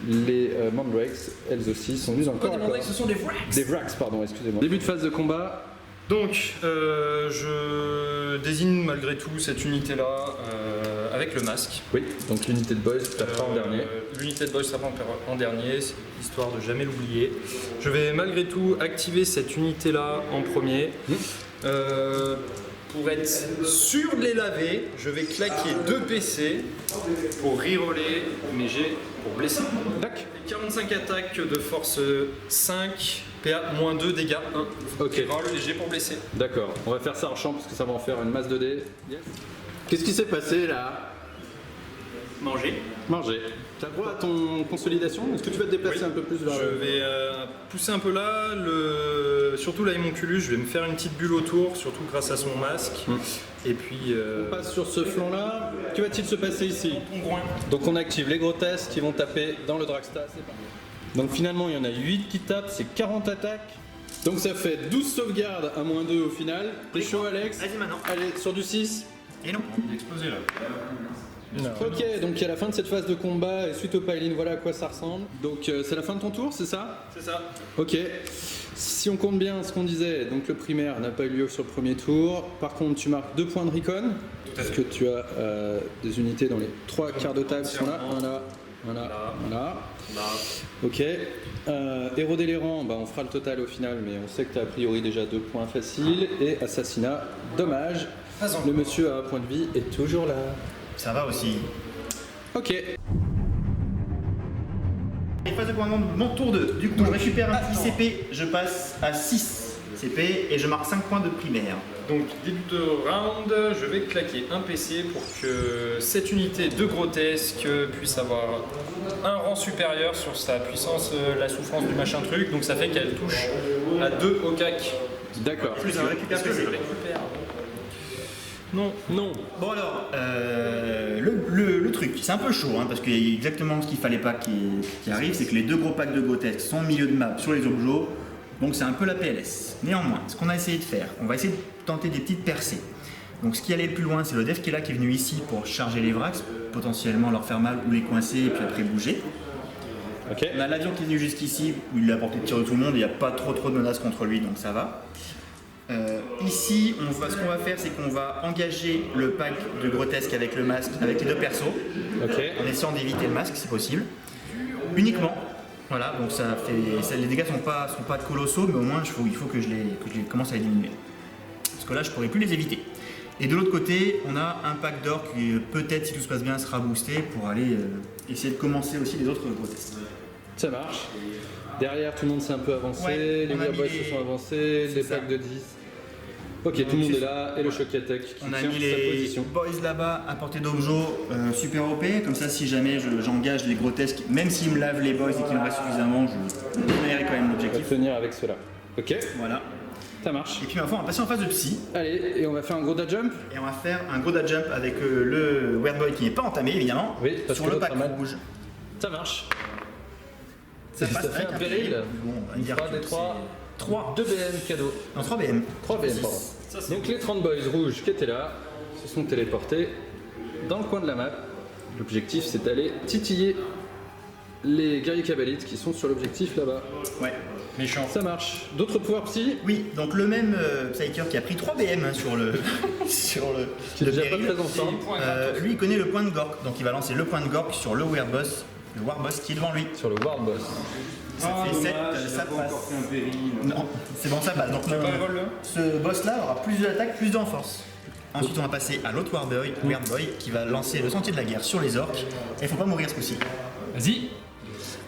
les mandrakes, elles aussi, sont venues encore. Ce sont des Vrax. Des Vrax, pardon, excusez-moi. Début de phase de combat. Donc, je désigne malgré tout cette unité-là avec le masque. Oui, donc l'unité de boys, tu tapera en dernier. L'unité de boss tapera en dernier, histoire de jamais l'oublier. Je vais malgré tout activer cette unité-là en premier. Pour être sûr de les laver, je vais claquer 2 PC pour reroller mes jets pour blesser. Tac. 45 attaques de force 5, PA moins 2 dégâts 1. Ok. Reroll les jets pour blesser. D'accord, on va faire ça en champ parce que ça va en faire une masse de dés. Yes. Qu'est-ce qui s'est passé là? Manger. Manger. T'as droit à ton consolidation? Est-ce que tu vas te déplacer un peu plus vers Je vais pousser un peu là, surtout l'Aimonculus, je vais me faire une petite bulle autour, surtout grâce à son masque. Et puis. On passe sur ce flanc-là. Que va-t-il se passer ici? Donc on active les grotesques qui vont taper dans le Dragsta. C'est parti. Donc finalement il y en a 8 qui tapent, c'est 40 attaques. Donc ça fait 12 sauvegardes à moins 2 au final. T'es chaud Alex? Vas-y maintenant. Allez, sur du 6. Et non. Il a explosé là. Ok, donc à la fin de cette phase de combat et suite au pile-in, voilà à quoi ça ressemble. Donc c'est la fin de ton tour, c'est ça? C'est ça. Ok. Si on compte bien ce qu'on disait, donc le primaire n'a pas eu lieu sur le premier tour. Par contre, tu marques 2 points de recon. Parce que tu as des unités dans les 3 quarts de table qui sont là. Voilà. Ok. Héros délirant, bah, on fera le total au final, mais on sait que tu as a priori déjà 2 points faciles. Et assassinat, dommage. Le monsieur à 1 point de vie est toujours là. Ça va aussi. Ok. Et phase de commandement, mon tour 2. Du coup, je récupère un petit CP, je passe à 6 CP et je marque 5 points de primaire. Donc, début de round, je vais claquer un PC pour que cette unité de grotesque puisse avoir un rang supérieur sur sa puissance, la souffrance du machin truc. Donc, ça fait qu'elle touche à 2 au cac. D'accord. Plus un récupère Est-ce que je PC. le récupère? Non. Non. Bon alors, le truc, c'est un peu chaud hein, parce qu'il y a exactement ce qu'il fallait pas qui arrive, c'est que les 2 gros packs de grotesques sont au milieu de map sur les objets, donc c'est un peu la PLS. Néanmoins, ce qu'on a essayé de faire, on va essayer de tenter des petites percées. Donc ce qui allait le plus loin, c'est le dev qui est là, qui est venu ici pour charger les Vrax, potentiellement leur faire mal ou les coincer et puis après bouger. Ok. On a l'avion qui est venu jusqu'ici, où il a porté de tir de tout le monde, il n'y a pas trop de menaces contre lui, donc ça va. Ici, ce qu'on va faire, c'est qu'on va engager le pack de grotesque avec le masque, avec les 2 persos, Ok. en essayant d'éviter le masque si possible. Uniquement. Voilà, donc les dégâts sont pas colossaux, mais au moins il faut que je les commence à éliminer. Parce que là, je pourrais plus les éviter. Et de l'autre côté, on a un pack d'or qui peut-être, si tout se passe bien, sera boosté pour aller essayer de commencer aussi les autres grotesques. Ça marche. Derrière, tout le monde s'est un peu avancé, Ouais, les on a mis Weirboys les- se sont avancés, les ça. packs de 10. Ok, tout le monde est là, et le Shock Attack qui On a tient mis sa les position. boys là-bas à portée d'Objo super OP, comme ça si jamais j'engage les grotesques, même s'ils me lavent les boys et qu'il en reste suffisamment, je donnerai quand même On va l'objectif. tenir avec cela. Ok, Voilà. ça marche. Et puis maintenant on va passer en phase de psy, Allez, et on va faire un gros dash jump. et on va faire un gros dash jump avec le Weird Boy qui n'est pas entamé évidemment, Oui, parce sur que le l'autre pack a mal. rouge. Ça marche. Ça Ça passe fait avec un péril. Bon, on va Il dire fera que des c'est 3 2 BM cadeau. Non, 3 BM. 3 BM, pardon. Donc les 30 boys rouges qui étaient là se sont téléportés dans le coin de la map. L'objectif c'est d'aller titiller les guerriers kabbalites qui sont sur l'objectif là-bas. Ouais. Méchant. Ça marche. D'autres pouvoirs psy Oui, donc le même Psyker qui a pris 3 BM hein, sur le sur le, qui est le déjà pas péril, très en forme. lui il connaît le point de Gork, donc il va lancer le point de Gork sur le Weird Boss, le War Boss qui est devant lui. Sur le War Boss. Ça fait 7, ça passe. Non, c'est bon, ça passe. Donc ce boss là aura plus d'attaque, plus de renforce. Ensuite on va passer à l'autre Weird Boy qui va lancer le sentier de la guerre sur les orques. Et il faut pas mourir ce coup-ci. Vas-y.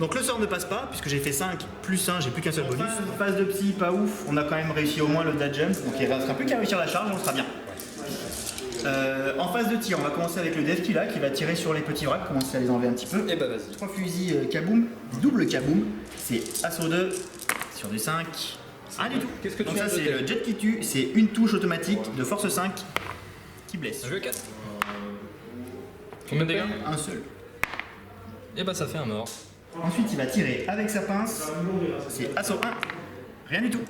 Donc le sort ne passe pas, puisque j'ai fait 5 plus 1, j'ai plus qu'un seul bonus. Phase de psy, pas ouf, on a quand même réussi au moins le dash jump, donc il ne restera plus qu'à réussir la charge et on sera bien. En phase de tir, on va commencer avec le Dev Killa qui va tirer sur les petits wracks, commencer à les enlever un petit peu. Et bah vas-y. 3 fusils kaboom, double kaboom, c'est assaut 2 sur du 5. Rien du tout. Qu'est-ce que tu Donc viens ça de c'est noter le jet qui tue, c'est une touche automatique de force 5 qui blesse. Je veux 4. Combien de dégâts? Un seul. Et bah ça fait un mort. Ensuite, il va tirer avec sa pince. C'est assaut 1. Rien du tout.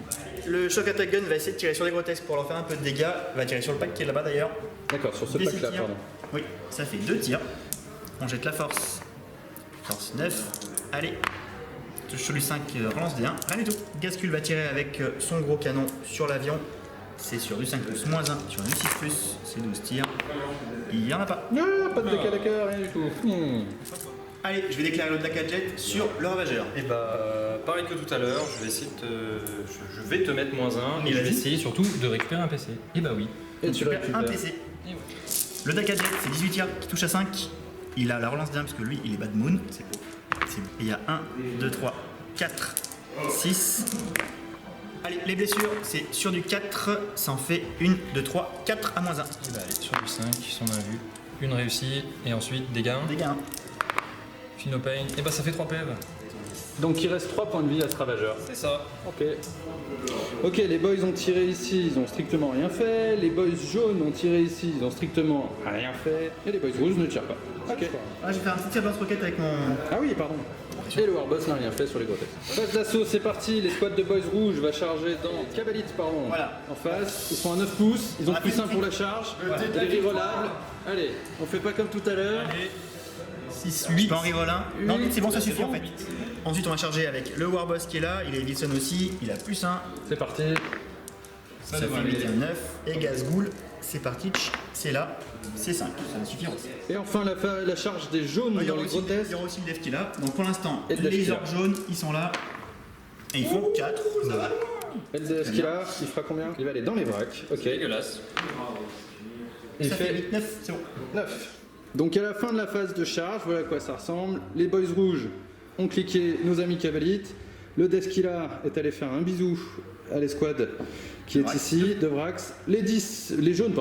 Le Shock Attack Gun va essayer de tirer sur les grotesques pour leur faire un peu de dégâts. Il va tirer sur le pack qui est là-bas d'ailleurs. D'accord, sur ce Dès pack là, six tirs. pardon. Oui, ça fait 2 tirs. On jette la force. Force 9. Allez. Touche sur lui 5, relance des 1. Rien du tout. Gascule va tirer avec son gros canon sur l'avion. C'est sur du 5 plus moins 1. Sur du 6 plus, c'est 12 tirs. Il n'y en a pas. Ah, pas de décalateur, rien du tout. Allez, je vais déclarer le Daka Jet sur le Ravageur. Et bah pareil que tout à l'heure, je vais essayer de je vais te mettre -1 Et et je vais vas-y. essayer surtout de récupérer un PC. Et bah oui. Et tu le Super, un récupères. PC. Et oui. Le Daka Jet, c'est 18 tirs qui touche à 5. Il a la relance d'un parce que lui, il est Bad Moon. C'est beau. Il y a 1, 2, 3, 4, 6. Allez, les blessures, c'est sur du 4. Ça en fait 1, 2, 3, 4 à -1. Et bah allez, sur du 5, si on a vu. Une réussie et ensuite dégâts. Dégâts. Hein. Fino pain. Et bah ça fait 3 PV. Donc il reste 3 points de vie à ce ravageur. C'est ça. Ok. Ok, les boys ont tiré ici, ils ont strictement rien fait. Les boys jaunes ont tiré ici, ils ont strictement rien fait. Et les boys rouges ne tirent pas. Ok. Ah, j'ai fait un petit tir de lance-roquette avec mon. Ah oui, pardon. Et le Warboss n'a rien fait sur les grotesques. Phase d'assaut, c'est parti. Les squads de boys rouges va charger dans Kabbalite, pardon. Voilà. En face, ils sont à 9 pouces, ils ont On a plus fait 1 une pour la charge. Les rerolables. Allez, on fait pas comme tout à l'heure. 6, 8. Je peux en reroll un. Non, Huit. c'est bon, ça suffit en fait. Ensuite, on va charger avec le Warboss qui est là. Il est Wilson aussi. Il a plus 1. C'est parti. Ça fait 8 et 9. Et Gazghoul, c'est parti. Tch, c'est là. C'est 5. Ça va suffire aussi. Et enfin la charge des jaunes Il y dans aura les aussi, grotesques. il y aura aussi le Dev qui est là. Donc pour l'instant, Et le Dev les qui est là. orques jaunes, ils sont là. Et ils font 4. Ça va. LDS qu'il a, il fera combien? Il va aller dans les vracs. Ok. Dégueulasse. Il Ça fait fait 8, 9. C'est bon. 9. Donc à la fin de la phase de charge, voilà à quoi ça ressemble. Les boys rouges ont cliqué nos amis Kabbalites. Le Deskila est allé faire un bisou à l'escouade qui est Vrax. ici, de Vrax. Les jaunes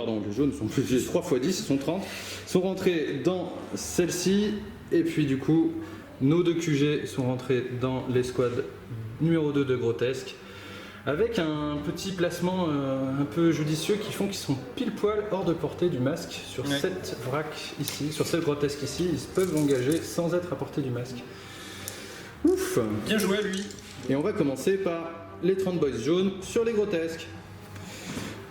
sont plus 3 x 10, ils sont 30, sont rentrés dans celle-ci. Et puis du coup, nos 2 QG sont rentrés dans l'escouade numéro 2 de Grotesque. Avec un petit placement un peu judicieux qui font qu'ils sont pile poil hors de portée du masque sur Ouais. cette vrac ici, sur cette grotesque ici, ils peuvent l'engager sans être à portée du masque. Ouf! Bien joué lui. Et on va commencer par les 30 boys jaunes sur les grotesques.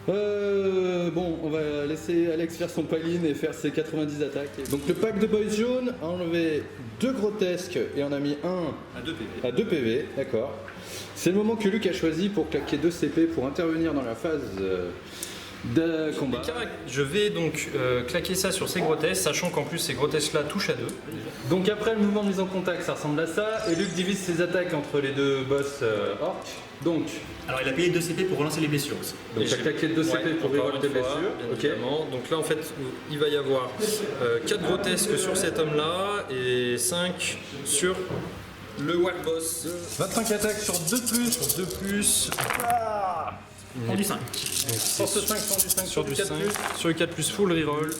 Bon, on va laisser Alex faire son paline et faire ses 90 attaques. Donc le pack de boys jaunes a enlevé 2 grotesques et on a mis un À 2 PV. à 2 PV, d'accord. C'est le moment que Luc a choisi pour claquer 2 CP pour intervenir dans la phase de combat. Je vais donc claquer ça sur ces grotesques, sachant qu'en plus ces grotesques là touchent à 2. Donc après le mouvement de mise en contact, ça ressemble à ça, et Luc divise ses attaques entre les 2 boss orcs. Donc Alors il a payé 2 CP pour relancer les blessures aussi. tu as claqué 2 CP pour révolte tes blessures. Bien Ok. évidemment. Donc là en fait il va y avoir 4 grotesques sur cet homme là et 5 sur Le Warboss. 25 attaques sur 2+. Sur 2+. Prends du 5. Force 5, force du 5, Sur du 4+. 5. Sur le 4+, full reroll.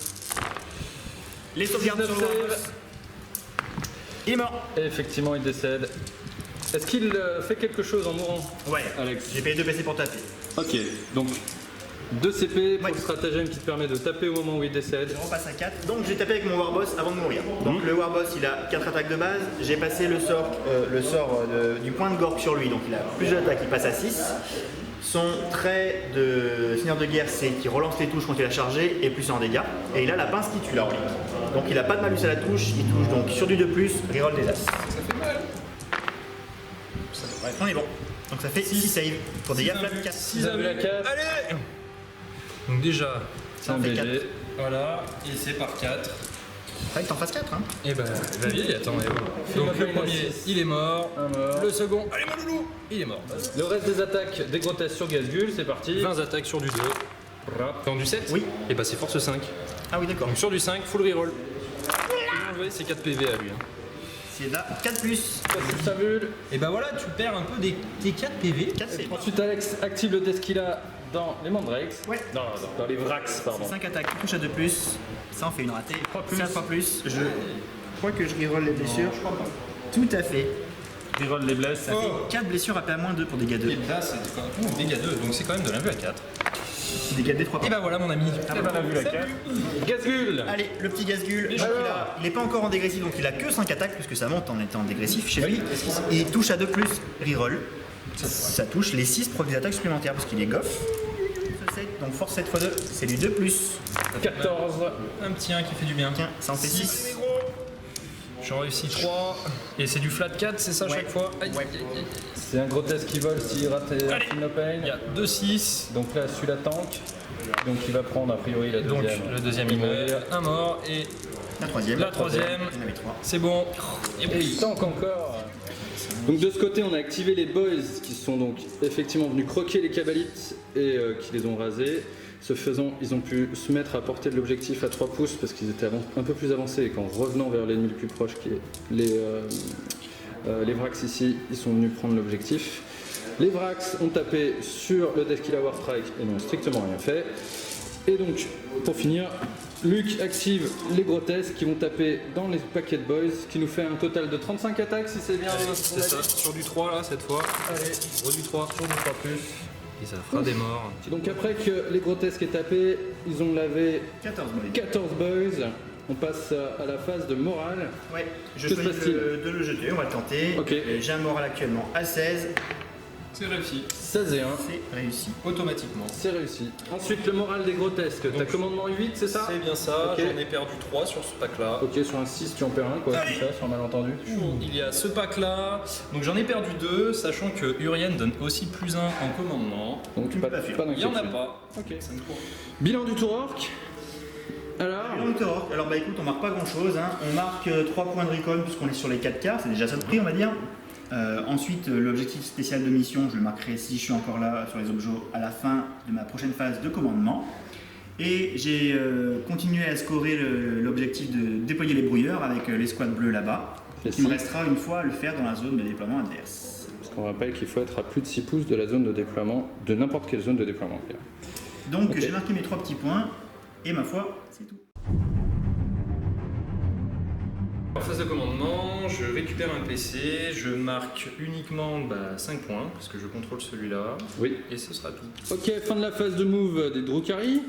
Les sauvegardes sur le Warboss. Il est mort. Et effectivement, il décède. Est-ce qu'il fait quelque chose en mourant, Ouais, Alex? j'ai payé 2 PC pour taper. Ok, donc 2 CP pour Ouais. le stratagème qui te permet de taper au moment où il décède. Je repasse à 4. Donc j'ai tapé avec mon Warboss avant de mourir. Donc le Warboss il a 4 attaques de base. J'ai passé le sort, du point de Gork sur lui. Donc il a plus d'attaques, il passe à 6. Son trait de seigneur de guerre c'est qu'il relance les touches quand il a chargé et plus en dégâts. Et il a la pince qui tue la relique. Donc il a pas de malus à la touche, il touche donc sur du 2+, reroll des as. Ça fait mal. Ouais, on est bon. Donc ça fait 6 save pour dégâts flat 4. 6 à la 4, Allez. Donc déjà, c'est un fait BG. 4. voilà, et c'est par 4. Fallait que t'en fasses 4 hein. Et bah, la vieille, attends, et voilà. Donc le premier, il est mort. Un mort. Le second, allez mon loulou, il est mort. Le reste des attaques des grotesques sur Gazgul, c'est parti. 20 attaques sur du 2. Dans du 7 Oui. Et bah c'est force 5. Ah oui d'accord. Donc sur du 5, full reroll. Il a enlevé ses 4 PV à lui. Hein. C'est là 4+. Ça bulle. Et bah voilà, tu perds un peu tes 4 PV. 4 save. Ensuite, Alex active le desk qu'il a dans les Mandrakes. Ouais. Non, dans les Vrax, pardon. 5 attaques, touche à 2+, ça en fait une ratée. 3+. Je crois que je reroll les blessures. Je crois pas. Tout à fait. Reroll les blesses. Ça fait 4 blessures à PA-2 pour dégâts 2. Et là, c'est quand même dégâts 2, donc c'est quand même de l'invue à 4. Dégâts D3 Et bah voilà mon ami. Eh ben, on a vu la 4. Gazgul. Allez, le petit Gazgul, Les donc joueurs. il est pas encore en dégressif, donc il a que 5 attaques, puisque ça monte en étant dégressif chez lui. Et il touche à 2+, reroll. Ça touche les 6 proc des attaques supplémentaires, parce qu'il est goff. Donc force 7 x 2, c'est du 2+. 14. Un petit 1 qui fait du bien. Tiens, ça en fait 6. J'en réussis 3. Et c'est du flat 4, c'est ça Ouais. chaque fois Aïe, Ouais. aïe, aïe, aïe. C'est un grotesque qui vole s'il rate Allez. No Pain. Il y a 2 6. Donc là, celui-là tank. Donc il va prendre a priori la Donc deuxième. le deuxième il meurt. Un mort et La troisième. la troisième. Il y en avait 3. C'est bon. Et Et puis il tank encore. Donc de ce côté, on a activé les boys qui sont donc effectivement venus croquer les cabalites et qui les ont rasés. Ce faisant, ils ont pu se mettre à portée de l'objectif à 3 pouces parce qu'ils étaient un peu plus avancés et qu'en revenant vers l'ennemi le plus proche, qui est les Vrax ici, ils sont venus prendre l'objectif. Les Vrax ont tapé sur le Deskilla Warstrike et n'ont strictement rien fait. Et donc, pour finir, Luc active les grotesques qui vont taper dans les Packet Boys, qui nous fait un total de 35 attaques si c'est bien. c'est ça. Sur du 3 là cette fois. Allez, gros du 3. Sur du 3 plus. Et ça fera des morts. Donc après que les grotesques aient tapé, ils ont lavé 14 boys. 14 boys. On passe à la phase de morale. Ouais, je Que choisis se passe-t-il de le jeter, on va le tenter. Ok. J'ai un moral actuellement à 16, C'est réussi. 16 et 1. c'est réussi. Automatiquement. C'est réussi. Ensuite, le moral des grotesques. T'as commandement 8, c'est ça? C'est bien ça. Ok. J'en ai perdu 3 sur ce pack là. Ok, sur un 6, tu en perds un, quoi, Allez. tout ça, sur un malentendu. Il y a ce pack là, donc j'en ai perdu 2, sachant que Urien donne aussi plus 1 en commandement. Donc, Tu pas, peux pas fuir. pas Il n'y en a d'inquiétude. pas. Ok. Ça me court. Bilan du tour orc. Alors, Alors bah écoute, on marque pas grand chose, hein. On marque 3 points de recon puisqu'on est sur les 4 quarts, c'est déjà ça de prix on va dire. Ensuite, l'objectif spécial de mission, je le marquerai si je suis encore là sur les objets à la fin de ma prochaine phase de commandement. Et j'ai continué à scorer l'objectif de déployer les brouilleurs avec l'escouade bleue là-bas. Merci. Il me restera une fois à le faire dans la zone de déploiement adverse. parce qu'on rappelle qu'il faut être à plus de 6 pouces de la zone de déploiement, de n'importe quelle zone de déploiement. Donc Ok. j'ai marqué mes 3 petits points, et ma foi, c'est tout. En phase de commandement, je récupère un PC, je marque uniquement 5 points, parce que je contrôle celui-là, Oui. et ce sera tout. Ok, fin de la phase de move des Drukhari.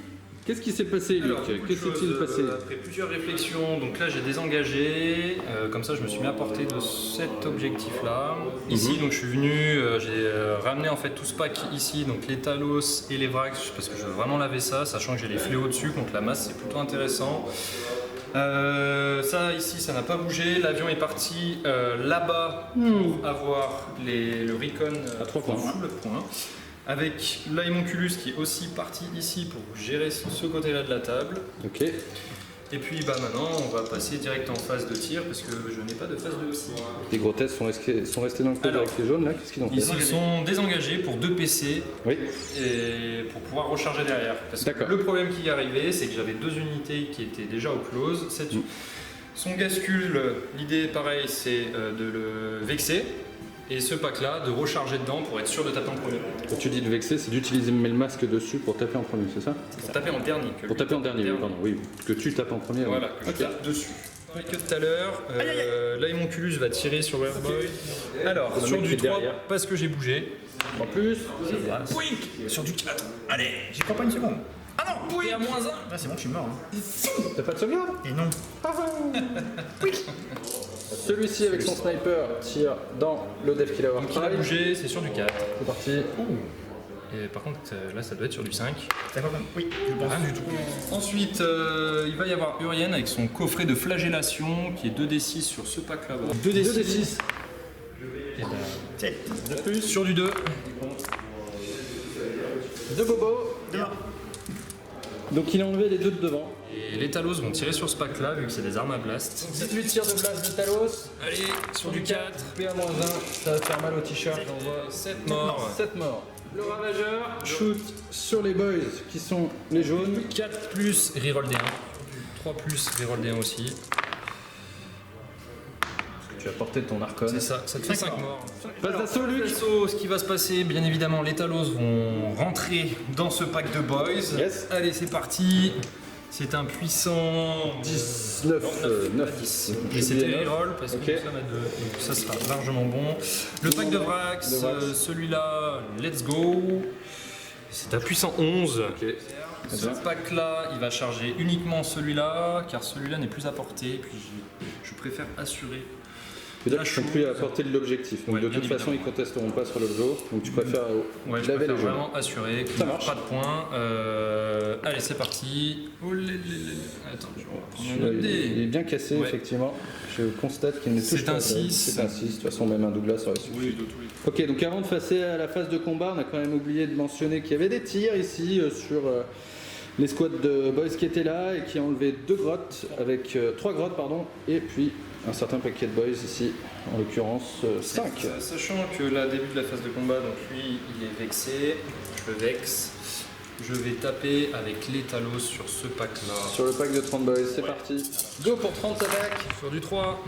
Qu'est-ce qui s'est passé, Alors, Luc? beaucoup de Qu'est-ce qui s'est choses, passé? Après plusieurs réflexions, donc là j'ai désengagé, comme ça je me suis mis à portée de cet objectif-là. Ici, donc je suis venu, j'ai ramené en fait tout ce pack ici, donc les Talos et les Vrax, parce que je veux vraiment laver ça, sachant que j'ai les fléaux dessus, donc la masse c'est plutôt intéressant. Ça ici ça n'a pas bougé, l'avion est parti là-bas pour avoir le recon À 3 points. full point. Avec l'Aimonculus qui est aussi parti ici pour gérer ce côté-là de la table. Ok. Et puis maintenant on va passer direct en phase de tir parce que je n'ai pas de phase de tir. Les grotesques sont restés dans le code Alors, avec les jaunes, là. Qu'est-ce qu'ils ont fait? Ils sont désengagés pour 2 PC Oui. et pour pouvoir recharger derrière. Parce que D'accord. le problème qui est arrivé, c'est que j'avais 2 unités qui étaient déjà au close. Son gascule, l'idée pareil c'est de le vexer. Et ce pack là, de recharger dedans pour être sûr de taper en premier. Quand tu dis de vexer, c'est d'utiliser le masque dessus pour taper en premier, c'est ça? Pour taper en dernier. Pour taper en dernier, oui, pardon, oui. Que tu tapes en premier. Voilà, oui. que je tape dessus. Que tout à l'heure, l'Aimonculus va tirer sur Wereboy. Alors, Le sur mec du qui est 3, derrière. parce que j'ai bougé. En plus, Wink. Sur du 4. Allez, j'y crois pas une seconde. Ah non, et à moins 1. Ah, c'est bon, je suis mort. Hein. t'as pas de sauvegarde? Et non. Celui-ci avec son sniper tire dans le dev killer Donc il a Warcry. bougé, c'est sur du 4. C'est parti. Et par contre, là ça doit être sur du 5. D'accord, oui, je pense. Rien du tout. Ensuite, il va y avoir Urien avec son coffret de flagellation qui est 2d6 sur ce pack là. 2d6. Et ben, 7. sur du 2. De Bobo. Demain. Donc il a enlevé les deux de devant. Et les Talos vont tirer sur ce pack là vu que c'est des armes à blast. 18 tirs de blast de Talos. Allez, sur du 4. PA-1, ça va faire mal au t-shirt. J'envoie 7 morts. 7 morts. Le ravageur shoot sur les boys qui sont les jaunes. 4 plus reroll D1. 3 plus reroll D1 aussi. Tu as porté ton archon. C'est ça, ça te fait 5 morts. Passe d'assaut, Luc. Ce qui va se passer, bien évidemment, les Talos vont rentrer dans ce pack de boys. Yes. Allez, c'est parti. C'est un puissant 19, 9, 10. Et c'était reroll parce que Ok. nous sommes à 2. Donc ça sera largement bon. Le pack de Vrax, De Vrax. celui-là, let's go. C'est un puissant 11. Ok. Ce pack là, il va charger uniquement celui-là, car celui-là n'est plus à portée. Puis je préfère assurer. C'est-à-dire qu'ils sont plus à portée de l'objectif. Donc Ouais, de bien toute façon, ils évidemment. contesteront pas sur l'objet. Donc tu préfères Ouais, je laver préfère les jaunes. vraiment assurer qu'il Ça n'y a marche. pas de points. Allez, c'est parti. Oh, attends, je vais reprendre un autre Il dé. est bien cassé, Ouais. effectivement. Je constate qu'il ne touche C'est pas. un 6. C'est un 6. De toute façon, même un Douglas aurait suffi. Ok, donc avant de passer à la phase de combat, on a quand même oublié de mentionner qu'il y avait des tirs ici sur les squads de boys qui étaient là et qui ont enlevé 2 grottes, avec 3 grottes, pardon, et puis un certain paquet de boys ici, en l'occurrence 5. Sachant que là, début de la phase de combat, donc lui, il est vexé. Je le vexe. Je vais taper avec les Talos sur ce pack là. Sur le pack de 30 boys, c'est parti. Go pour 30 attaques. Sur du 3,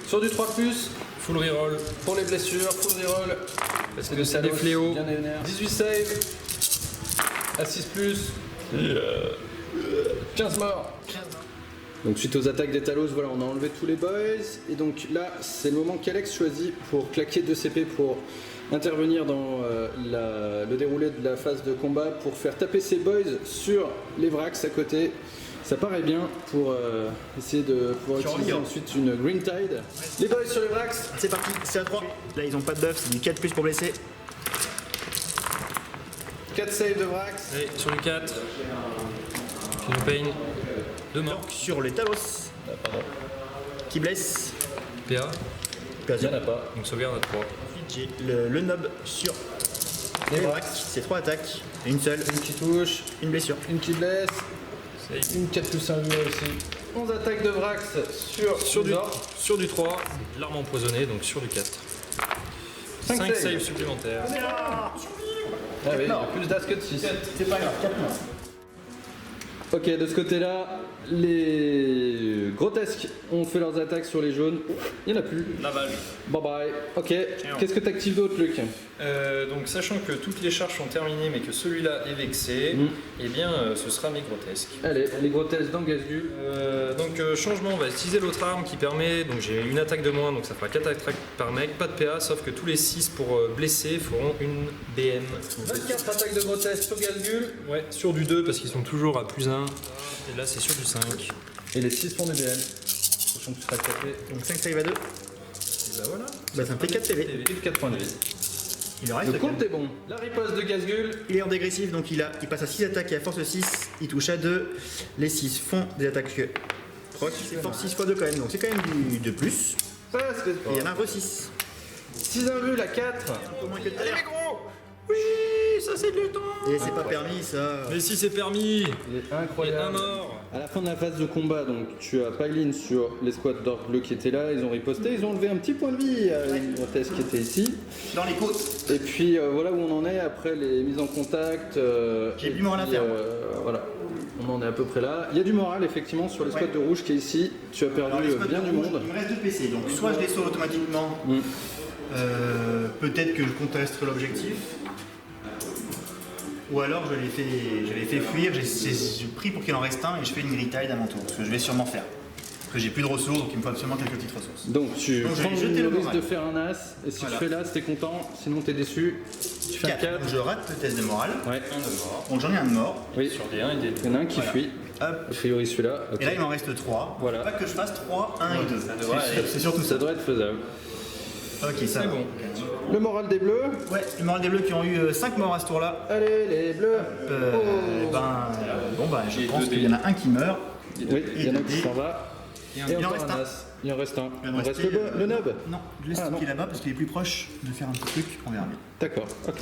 Sur du 3+, full reroll. pour les blessures, full reroll. Parce que c'est des fléaux. Bien vénère. 18 save. À 6+. 15 morts. Donc suite aux attaques des Talos, voilà, on a enlevé tous les boys. Et donc là, c'est le moment qu'Alex choisit pour claquer 2 CP pour intervenir dans le déroulé de la phase de combat pour faire taper ses boys sur les Vrax à côté. Ça paraît bien pour essayer de pouvoir utiliser ensuite une Green Tide. Les boys sur les Vrax. C'est parti, c'est à 3. Là, ils ont pas de buff, c'est du 4 plus pour blesser. 4 saves de Vrax. Allez, sur du 4. Kill pain. 2 morts. Sur les Talos. Qui blesse. PA. Il n'y en a pas. Donc sauvegarde à 3. Ensuite, j'ai le nob sur les Vrax. C'est 3 attaques. Une seule, Une qui touche, une blessure. une qui blesse, Save. une 4+1 lui aussi. 11 attaques de Vrax Sur du, les orques. sur du 3, l'arme empoisonnée, donc sur du 4. 5 5 saves. saves supplémentaires. Ah oui, il y a plus d'as que de 6. C'est pas grave, 4 morts. Ok, de ce côté-là, les grotesques ont fait leurs attaques sur les jaunes. Il n'y en a plus. Lavage. Bye bye. Ok, qu'est-ce que t'actives d'autre, Luc? Donc sachant que toutes les charges sont terminées mais que celui-là est vexé, eh bien ce sera mes grotesques. Allez, les grotesques dans Gazgul. Changement, on va utiliser l'autre arme qui permet, donc j'ai une attaque de moins, donc ça fera 4 attaques par mec, pas de PA, sauf que tous les 6 pour blesser feront une BM. 24 attaques de grotesques sur Gazgul. Ouais, sur du 2 parce qu'ils sont toujours à +1, et là c'est sur du 5. Et les 6 font des BM. Sachant que tu seras tapé. Donc 5 save à 2. Et bah voilà. Bah, ça me fait 4 TV. Et 4 points de vie. Il en reste Le compte est bon. La riposte de Gazgul. Il est en dégressif, donc il passe à 6 attaques et à force 6, il touche à 2. Les 6 font des attaques proc. C'est force 6 x 2 quand même, donc c'est quand même du 2 plus. Ça, c'est Et il y en a un re 6. 6 invulnes à 4. Un peu moins que tout à l'heure. Oui, ça ça c'est du temps. Et c'est pas permis ça. Mais si c'est permis. Il est Il y a un incroyable. mort. À la fin de la phase de combat, donc tu as Pylin sur les squads d'orques bleus qui étaient là, ils ont riposté, ils ont enlevé un petit point de vie à une grotesque qui était ici. Dans les côtes. Et puis voilà où on en est après les mises en contact. J'ai et du moral à puis, faire. Voilà, on en est à peu près là. Il y a du moral effectivement sur les squads de rouge qui est ici. Tu as perdu Alors, les spots bien de du rouge, monde. il me reste 2 PC, donc soit je les sauve automatiquement, peut-être que je contesterai l'objectif, ou alors je les fais fuir, j'ai pris pour qu'il en reste un et je fais une gritide à mon tour, ce que je vais sûrement faire. Parce que j'ai plus de ressources, donc il me faut absolument quelques petites ressources. Donc tu Donc, je prends vais jeter le le risque moral. de faire un as, et si Voilà. tu fais l'as, t'es content, sinon t'es déçu. Tu fais un 4. 4. Donc je rate le test de morale, Ouais, Un de mort. donc j'en ai un de mort, oui. Sur des 1 et des 2. Il y en a un qui fuit. hop, A priori celui-là. ok. et là il m'en reste 3. Voilà. Pas que je fasse 3, 1 et 2. devrait aller. C'est surtout Ça ça. devrait être faisable. Ok, ça C'est va. bon. Le moral des bleus. Ouais, le moral des bleus qui ont eu 5 morts à ce tour-là. Allez, les bleus. Bon bah je Et pense deux qu'il y en a un qui meurt. Oui, il y en a un qui Et- s'en va. Et Il en encore reste un un. as. Il en reste un. Il Il en reste restait, le nub. Non, je laisse Ah, non. stocker là-bas parce qu'il est plus proche de faire un petit truc, on verra bien. D'accord, ok.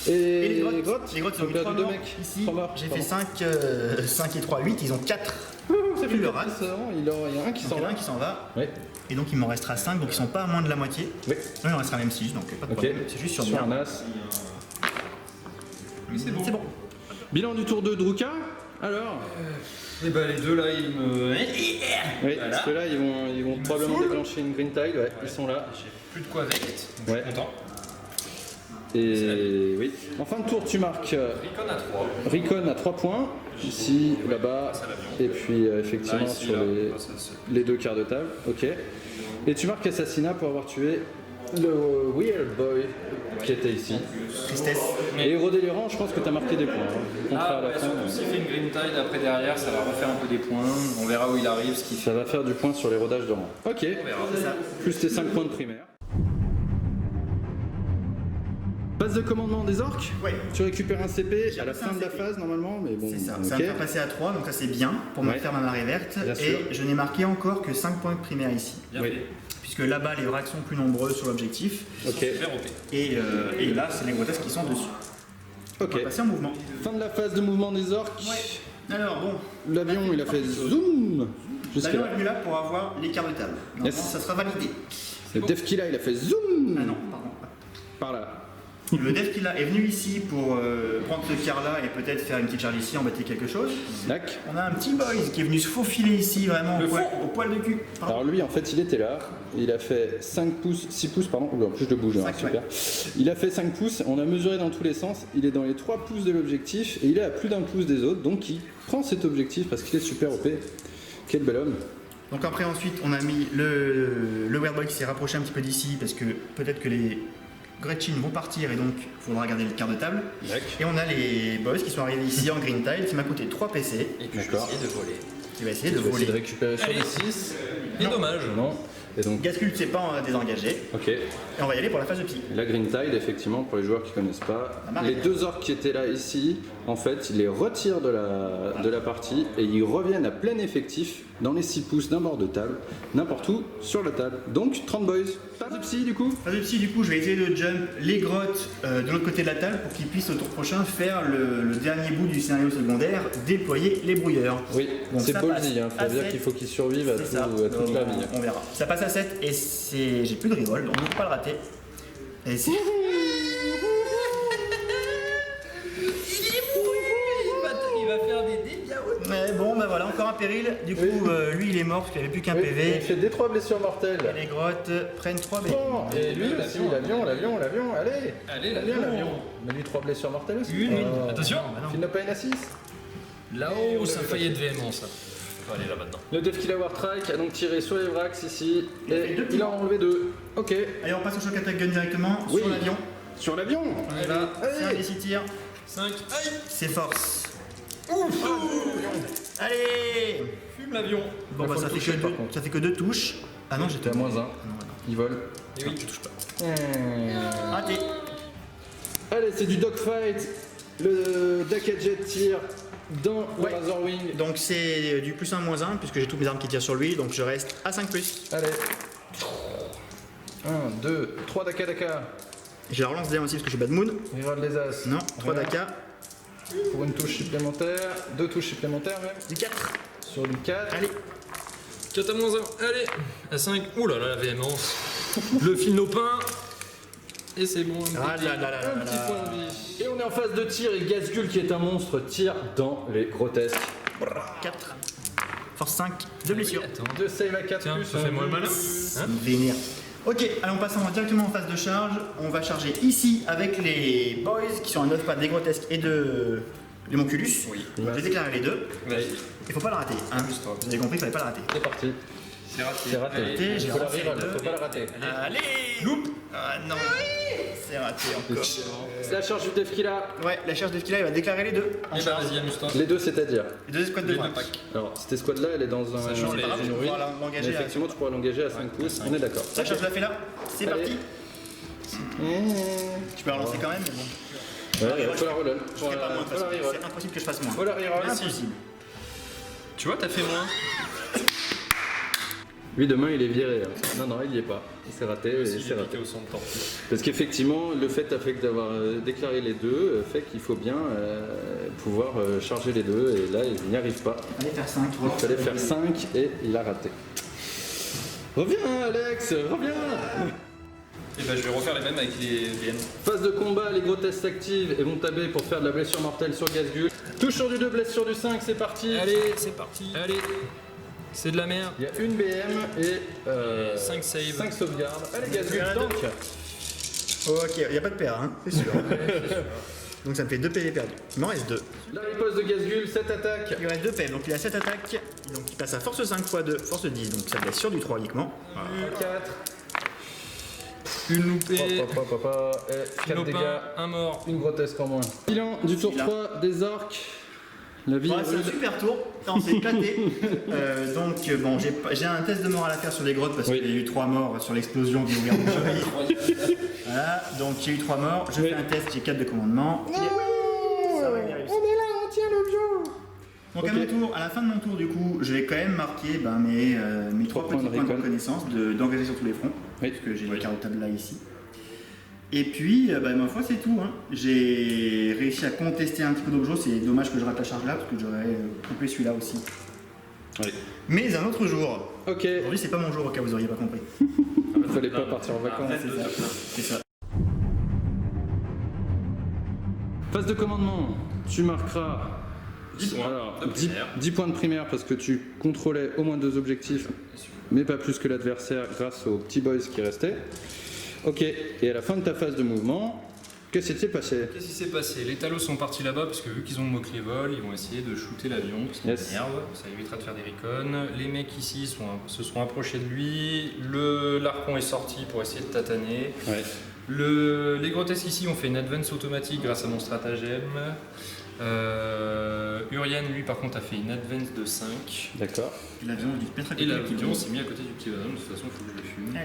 Et Et les grottes, ils ont Donc mis là, 3 deux morts mecs. ici. Trois morts, J'ai pardon. fait 5 et 3, 8, ils ont 4. C'est plus le rat. Il y a un qui Donc s'en il y en a va. un qui s'en va. Oui, Et donc il m'en restera 5, donc ils sont pas à moins de la moitié. oui. Non, il en restera même 6, donc pas de Ok. problème. C'est juste sur Sur bien. un as. C'est bon. Bilan du tour 2, Druka. Alors Et bah les deux là ils me. oui, parce que là, ils vont probablement déclencher une green tile. Ouais, ils sont là. J'ai plus de quoi avec. Donc je Ouais. suis content. Et oui. En fin de tour, tu marques Recon à 3. Recon à 3 points. Ici, là-bas. Et puis, effectivement, Là, ici, sur là. les, Ah, ça, c'est- les 2 quarts de table. Ok. Et tu marques assassinat pour avoir tué le Weird Boy qui était ici. Tristesse. Et héros délirant, je pense que tu as marqué des points. Hein. Contrat Ah à la ouais, fin. surtout s'il fait une green tide après derrière, ça va refaire un peu des points. On verra où il arrive, ce qu'il fait. Ça va faire du point sur les rodages de rang. Ok. On verra. C'est ça. Plus tes 5 points de primaire. Phase de commandement des orques. Ouais. Tu récupères un CP J'ai à la passé fin un de la CP. phase normalement, mais bon. C'est ça. ok. Ça va me faire passer à 3, donc ça c'est bien pour me Ouais. faire ma marée verte. Bien Et sûr. je n'ai marqué encore que 5 points de primaire ici. Bien Oui. fait. Puisque là-bas les vracs sont plus nombreux sur l'objectif. Ok. Super OP. Et là c'est les grotesques qui sont dessus. On Ok. va passer en mouvement. Fin de la phase de mouvement des orques. Alors bon, L'avion, il a fait zoom jusqu'à l'avion là. est venu là pour avoir les quarts de table. Normalement, Yes. ça sera validé. Le Defkilla, il a fait zoom Ah non, pardon. par là. Le dev qui là est venu ici pour prendre ce quart là et peut-être faire une petite charge ici, embêter quelque chose. Tac. On a un petit boys qui est venu se faufiler ici vraiment au poil de cul. Pardon. Alors lui, en fait, il était là. Il a fait 5 pouces, 6 pouces, pardon. Oula, en plus, je le bouge, hein, 5, super. Il a fait 5 pouces. On a mesuré dans tous les sens. Il est dans les 3 pouces de l'objectif et il est à plus d'un pouce des autres. Donc, il prend cet objectif parce qu'il est super OP. Quel bel homme. Donc après ensuite on a mis le Weird Boy qui s'est rapproché un petit peu d'ici parce que peut-être que les Gretchen vont partir et donc il faudra garder le quart de table. Et on a les boys qui sont arrivés ici en green tile qui m'a coûté 3 PC. Et puis je vais D'accord. essayer de voler. qui va essayer de Tu vas essayer de voler. récupérer sur Allez. les 6. Et dommage. Non. Et donc, Gascule ne s'est pas désengagé ok. et on va y aller pour la phase de psy. La Green Tide, effectivement, pour les joueurs qui connaissent pas, La marée les 2 orques qui étaient là ici, en fait, ils les retirent de la partie et ils reviennent à plein effectif dans les 6 pouces d'un bord de table, n'importe où sur la table. Donc 30 boys. Pas de psy du coup. Phase de psy du coup je vais essayer de jump les grottes de l'autre côté de la table pour qu'ils puissent au tour prochain faire le dernier bout du scénario secondaire, déployer les brouilleurs. Oui, Donc c'est ça ballsy, passe faut à dire 7. qu'il faut qu'ils survivent à, C'est ça. à toute la vie. On verra. Ça passe à 7 et j'ai plus de reroll, donc on ne peut pas le rater. Et c'est... Il va faire des dégâts. Mais bon, bah voilà, encore un péril. Du coup, lui il est mort parce qu'il avait plus qu'un Oui, PV. il fait des 3 blessures mortelles. Et les grottes prennent 3 B. Bon, et lui aussi, l'avion, allez. Allez, Viens l'avion. l'avion. Mais lui 3 blessures mortelles aussi. Une. Attention. Il n'a pas une assise. Là-haut, ça a failli être véhément ça. On va aller là maintenant. Le Dev Killer Wartrike a donc tiré sur les Vrax ici et deux il a enlevé 2. Ok. Allez, on passe au choc attack gun directement Oui. sur l'avion. Sur l'avion. On y va. C'est un Allez. des 6 tirs. 5. Aïe. C'est force. Allez. Fume l'avion. Bon, Là, bah faut ça le fait, toucher, que par deux, contre. ça fait que 2 touches. Ah non, T'es j'étais à moins 1. Il vole. Et oui, tu touches pas. raté. Allez, c'est du dogfight. Le Dakajet tire dans Ouais. le Razorwing. Donc c'est du plus 1 moins 1 puisque j'ai toutes mes armes qui tirent sur lui. Donc je reste à 5 plus. Allez. 1, 2, 3 Daka Daka. J'ai la relance D1 aussi parce que je suis Bad Moon. Reroll les As. Non, 3 Voilà. d'Aka. Pour une touche supplémentaire, 2 touches supplémentaires même. Du 4. Sur du 4. Allez. 4 à moins 1, allez, à 5, ouh là là, la véhémence. Le fil nos pains. Et c'est bon, Ah là là là là Un là petit là. point de vie. Et on est en phase de tir et Gazgul qui est un monstre tire dans les grotesques. 4. Force 5. De blessure. Attends, 2 save à 4 tiens, plus. ça fait moins le malin. Hein Vénère. Ok, allez, on passe directement en phase de charge. On va charger ici avec les boys qui sont à 9 pas des grotesques et de l'homunculus. Oui. Donc, j'ai déclaré les deux. Vas-y. Il faut pas la rater. Hein. Amuse-toi. Vous avez compris, il fallait pas la rater. C'est parti. C'est raté. C'est raté. Allez, J'ai Faut la raté reroll, deux. faut pas la rater. Allez, loup. Ah non, c'est raté encore. C'est la charge du def qu'il a. Ouais, la charge de Skilla, il va déclarer les deux. En Eh bah charge. vas-y, amuse-toi. Les deux, c'est-à-dire. Les deux escouades de Les deux droite. packs. Alors, cette escouade là, elle est dans un. Sachant les- dans Pas grave, une tu ruine. pourras Mais l'engager. effectivement, tu pourras l'engager à 5 pouces. On est d'accord. La charge, je la fais là. C'est Allez. parti. Tu peux la relancer quand même, mais bon. Ouais, faut la reroll. Je ferai pas moins de toute Faut la façon. reroll. C'est impossible que je fasse moins. Faut la reroll. Impossible. Tu vois, t'as fait moins. Lui, demain, il est viré. hein. Non, non, il y est pas. C'est raté, et c'est raté. au centre temps. Parce qu'effectivement, le fait d'avoir déclaré les deux fait qu'il faut bien pouvoir charger les deux. Et là, il n'y arrive pas. Allez, faire 5. Il fallait faire 5 et il a raté. Reviens, Alex, reviens. Et bah je vais refaire les mêmes avec les VN. Phase de combat, les grotesques s'activent et vont taper pour faire de la blessure mortelle sur Gazgul. Touche sur du 2, blesse sur du 5, c'est parti. Allez, c'est parti. Allez. C'est de la merde. Il y a une BM et 5 saves. 5 sauvegardes. Allez, Gazgul, tank. Ok, il n'y a pas de paire, hein, c'est sûr. Donc ça me fait 2 PV perdus. Il m'en reste 2. La riposte de Gazgul, 7 attaques. Il reste 2 PV, donc il a 7 attaques. Donc il passe à force 5 x 2, force 10. Donc ça blesse sur du 3 uniquement. 4. Une loupée. Et 4 dégâts. Lopin, un mort. Une grotesque en moins. Bilan du tour Bilan. 3 des orques. La vie Voilà, est c'est un rude. super tour. On s'est éclaté. Donc bon, j'ai un test de morale à faire sur les grottes parce Oui. qu'il y a eu 3 morts sur l'explosion du Weird Boy. Voilà, donc j'ai eu 3 morts. Je Oui. fais un test, j'ai 4 de commandement. Ça va, il a réussi. Donc Ok. à mon tour, à la fin de mon tour du coup, je vais quand même marquer mes 3 points petits de points de recon. reconnaissance d'engager sur tous les fronts. Oui. Parce que j'ai les carottables là ici. Et puis, ma foi, c'est tout. Hein. J'ai réussi à contester un petit peu d'objet. C'est dommage que je rate la charge là parce que j'aurais coupé celui-là aussi. Oui. Mais un autre jour. Ok. Aujourd'hui, c'est pas mon jour au cas où vous auriez pas compris. Il fallait pas partir en vacances. C'est ça. Phase de commandement. Tu marqueras 10 points alors, de 10 primaire. 10 points de primaire parce que tu contrôlais au moins 2 objectifs, mais pas plus que l'adversaire grâce aux petits boys qui restaient. Ok, et à la fin de ta phase de mouvement, qu'est-ce qui s'est passé? Qu'est-ce qui s'est passé? Les talos sont partis là-bas parce que vu qu'ils ont le mot-clé vol, ils vont essayer de shooter l'avion parce qu'ils Yes. m'énervent. Ça évitera de faire des recons. Les mecs ici se sont approchés de lui. L'archon est sorti pour essayer de tataner. Ouais. Les grotesques ici ont fait une advance automatique grâce à mon stratagème. Urian, lui, par contre, a fait une advance de 5. D'accord. Et l'avion, je dis peut-être à Et côté l'avion s'est mis à côté du petit bonhomme. De toute façon, il faut que je le fume.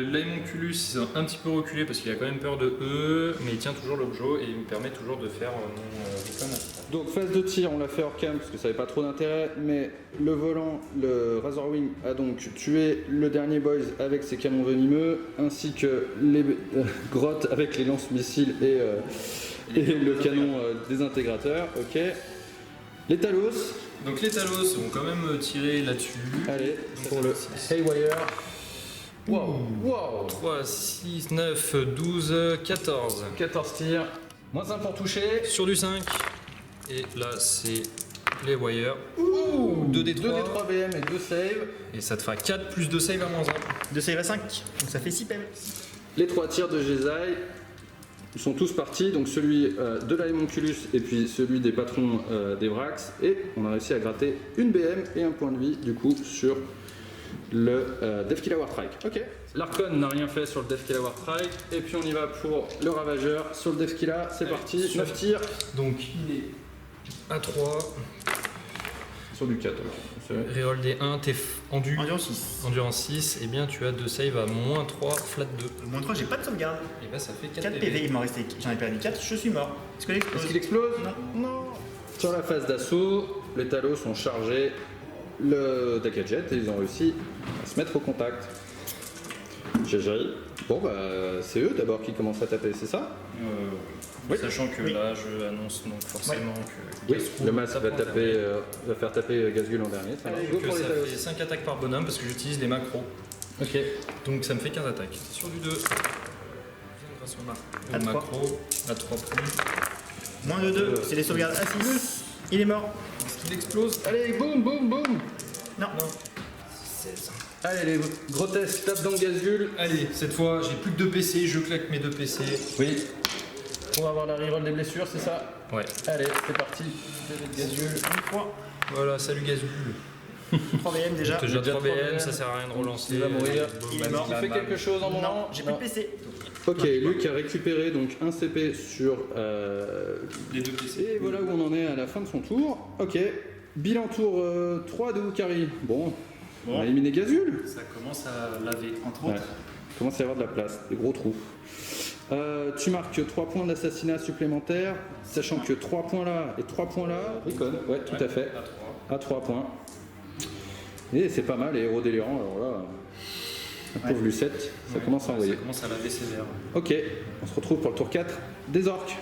Allez. L'Aimonculus a un petit peu reculé parce qu'il a quand même peur de eux, mais il tient toujours l'objet et il me permet toujours de faire mon recon. Donc phase de tir, on l'a fait hors cam parce que ça n'avait pas trop d'intérêt, mais le volant, le Razorwing, a donc tué le dernier boys avec ses canons venimeux, ainsi que les grottes avec les lance-missiles et le canon désintégrateur. Ok. Les Talos, Donc les Talos vont quand même tirer là-dessus. allez, Donc, pour le six. Haywire. Wow, wow. 3, 6, 9, 12, 14. 14 tirs, moins 1 pour toucher. Sur du 5. Et là, c'est les wires. 2 des 3. 2 des 3 BM et 2 save. Et ça te fera 4 plus 2 save à moins 1. 2 save à 5. Donc ça fait 6 PV. Les 3 tirs de Jezai sont tous partis, donc celui de l'Aimonculus et puis celui des patrons des Vrax, et on a réussi à gratter une BM et un point de vie du coup sur le Def Warstrike. Ok. L'Archon n'a rien fait sur le Def Warstrike, et puis on y va pour le Ravageur sur le Def c'est Allez, parti, sur- 9 tirs Donc il est à 3. sur du 4. ok. Reroll des 1, t'es Endurance 6. endurance 6, et bien tu as 2 save à moins 3, flat 2. Le moins 3, j'ai pas de sauvegarde. Et bah ça fait 4, 4 PV, il m'en restait. J'en ai perdu 4, je suis mort. Est-ce que l'explose Est-ce qu'il explose? Non. Sur la phase d'assaut, les Talos ont chargé le Dakajet et ils ont réussi à se mettre au contact. GG. Bon bah c'est eux d'abord qui commencent à taper, c'est ça? Oui. Sachant que Oui. là, je annonce donc forcément que Oui, le masque va faire taper Gazgul en dernier. Ça marche. Go que pour les ça Talos. fait 5 attaques par bonhomme parce que j'utilise les macros. Ok. Donc ça me fait 15 attaques. Sur du 2, grâce au À trois. macro, à 3 points. Moins de 2, c'est les sauvegardes à 6. Il est mort. Est-ce qu'il explose? Allez, boum, boum, boum. Non. Non. 16. Allez, les grotesques tapent dans Gazgul. Allez, cette fois, j'ai plus que 2 PC, je claque mes 2 PC. Oui. Pour avoir la reroll des blessures, c'est ça? Ouais. Allez, c'est parti. Gazgul. 3. Voilà, salut Gazgul. 3 VM déjà. Déjà déjà 3 3 BM, BM, ça sert à rien de relancer. il va mourir. Il est mort. Tu fais quelque chose en mon nom? Non, j'ai plus de PC. Ok, Luc a récupéré donc un CP sur Les 2 PC. et voilà où on en est à la fin de son tour. Ok, bilan tour 3 de Wukari. Bon, on a éliminé Gazul. Ça commence à laver. Entre Ouais. autres. Il commence à y avoir de la place, des gros trous. Tu marques 3 points d'assassinat supplémentaires, sachant que 3 points là et 3 points là. Recon, ouais, tout à fait. À 3. À 3 points. Et c'est pas mal, les héros délirants, alors là. La pauvre Lucette, ça commence à envoyer. Ça commence à laver sévère. Ok, on se retrouve pour le tour 4 des orques.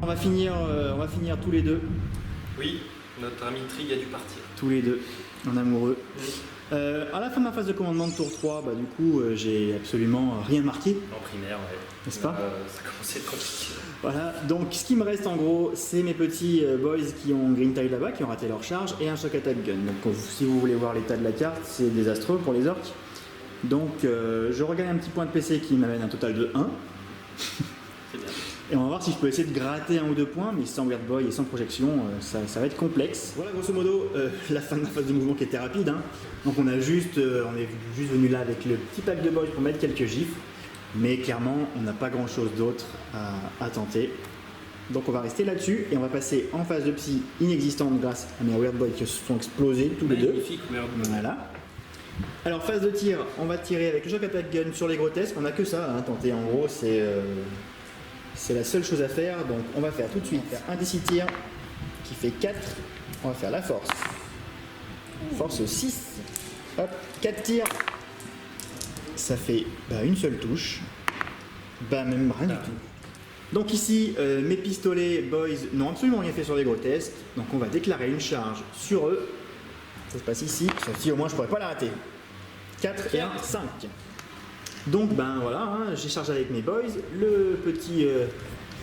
On va finir tous les deux. Oui, notre ami Trig a dû partir. Tous les deux. En amoureux. À la fin de ma phase de commandement de tour 3, bah, du coup, j'ai absolument rien marqué. En primaire, ouais. N'est-ce pas Ça commençait à être compliqué. Voilà, donc ce qui me reste en gros, c'est mes petits boys qui ont green tile là-bas, qui ont raté leur charge, et un shock attack gun. Donc si vous voulez voir l'état de la carte, c'est désastreux pour les orques. Donc je regagne un petit point de PC qui m'amène un total de 1. C'est bien. Et on va voir si je peux essayer de gratter 1 ou 2 points, mais sans weird boy et sans projection, ça va être complexe. Voilà grosso modo la fin de la phase de mouvement qui était rapide. Hein. Donc on est juste venu là avec le petit pack de boys pour mettre quelques gifs. Mais clairement, on n'a pas grand chose d'autre à tenter. Donc on va rester là-dessus et on va passer en phase de psy inexistante grâce à mes weird boys qui se sont explosés tous les deux. Magnifique, merde. Voilà. Alors phase de tir, on va tirer avec le shock attack gun sur les grotesques. On n'a que ça à tenter. En gros, c'est la seule chose à faire. Donc on va faire tout de suite un DC tir qui fait 4. On va faire la force. Force 6. Hop, 4 tirs. Ça fait une seule touche. Même rien du tout. Donc ici, mes pistolets boys n'ont absolument rien fait sur les grotesques. Donc on va déclarer une charge sur eux. Ça se passe ici. Celle-ci au moins je pourrais pas la rater. 4 et 1, 5. Donc voilà, hein, j'ai chargé avec mes boys. Le petit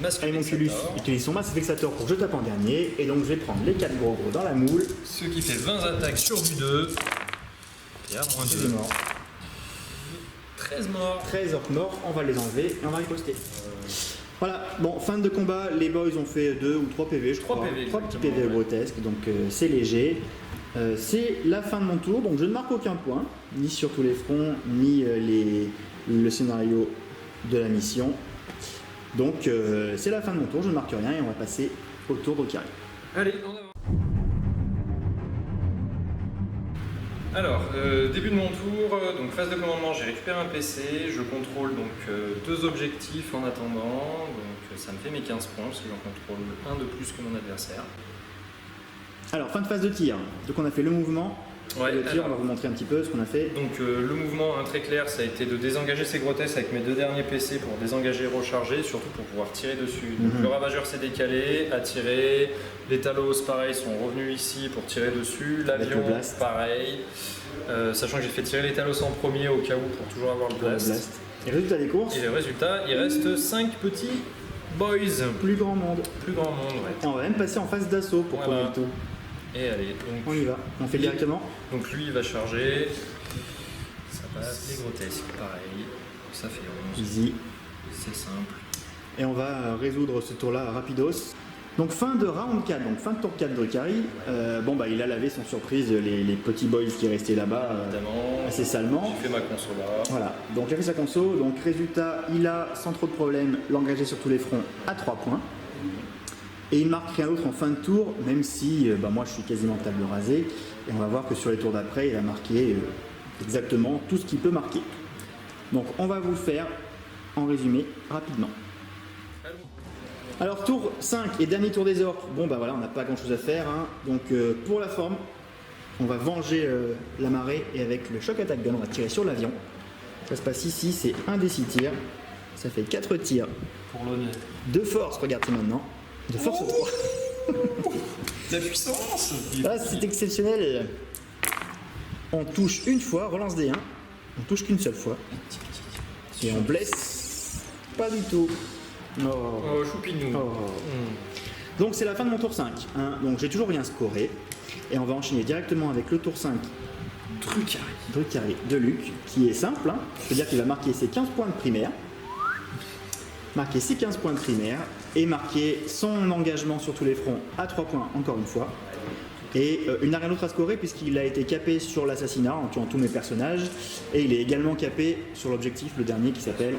Masque Homunculus vexator. utilise son masque vexator pour que je tape en dernier. Et donc je vais prendre les 4 gros dans la moule. Ce qui fait 20 attaques sur du 2. Et à moins C'est 2. mort. 13 morts. 13 orques morts, on va les enlever et on va riposter. Voilà, bon, fin de combat, les boys ont fait 2 ou 3 PV, je crois. 3 PV, 3 petits exactement, PV ouais. grotesques, donc c'est léger. C'est la fin de mon tour, donc je ne marque aucun point, ni sur tous les fronts, ni le scénario de la mission. Donc c'est la fin de mon tour, je ne marque rien et on va passer au tour de Wukari. Allez, en avant. Alors, début de mon tour, donc phase de commandement, j'ai récupéré un PC, je contrôle donc 2 objectifs en attendant, donc ça me fait mes 15 points parce que j'en contrôle un de plus que mon adversaire. Alors, fin de phase de tir, donc on a fait le mouvement, Ouais, le tir, alors. on va vous montrer un petit peu ce qu'on a fait. Donc le mouvement très clair, ça a été de désengager ces grotesques avec mes 2 derniers PC pour désengager et recharger, surtout pour pouvoir tirer dessus. Donc Mhm. le ravageur s'est décalé, a tiré, les talos pareil sont revenus ici pour tirer dessus, Avec l'avion le blast. pareil, sachant que j'ai fait tirer les talos en premier au cas où pour toujours avoir le blast. Et résultat des courses, Et le résultat, il reste 5 petits boys. plus grand monde. Plus grand monde, ouais. Et on va même passer en phase d'assaut pour Voilà. prendre le tout. Et allez, On y va, on fait directement. donc lui il va charger. Ça passe, les grotesques, pareil. Ça fait 11. Easy. C'est simple. Et on va résoudre ce tour-là rapidos. Donc fin de round 4, donc fin de tour 4 de Wukari. Il a lavé sans surprise les petits boys qui restaient là-bas Évidemment. assez salement. J'ai fait ma consola. Voilà, donc il a fait sa conso, donc résultat, il a sans trop de problème l'engagé sur tous les fronts à 3 points. Et il marque rien d'autre en fin de tour, même si moi je suis quasiment table rasée. Et on va voir que sur les tours d'après, il a marqué exactement tout ce qu'il peut marquer. Donc on va vous le faire en résumé rapidement. Alors tour 5 et dernier tour des orques, on n'a pas grand chose à faire, hein. Donc pour la forme, on va venger la marée et avec le shock attack gun, on va tirer sur l'avion. Ça se passe ici, c'est un des 6 tirs. Ça fait 4 tirs. Pour l'honneur. De force, regardez maintenant. De force 3. La puissance. Ah, c'est exceptionnel. On touche une fois, relance des 1. On touche qu'une seule fois. Et on blesse pas du tout. Oh. Oh, choupinou. Oh. Donc c'est la fin de mon tour 5. Hein. Donc j'ai toujours rien scoré. Et on va enchaîner directement avec le tour 5. Drukhari de Luc, qui est simple. Hein. C'est-à-dire qu'il va marquer ses 15 points de primaire. Et marquer son engagement sur tous les fronts à 3 points encore une fois. Et il n'a rien d'autre à scorer puisqu'il a été capé sur l'assassinat en tuant tous mes personnages. Et il est également capé sur l'objectif, le dernier qui s'appelle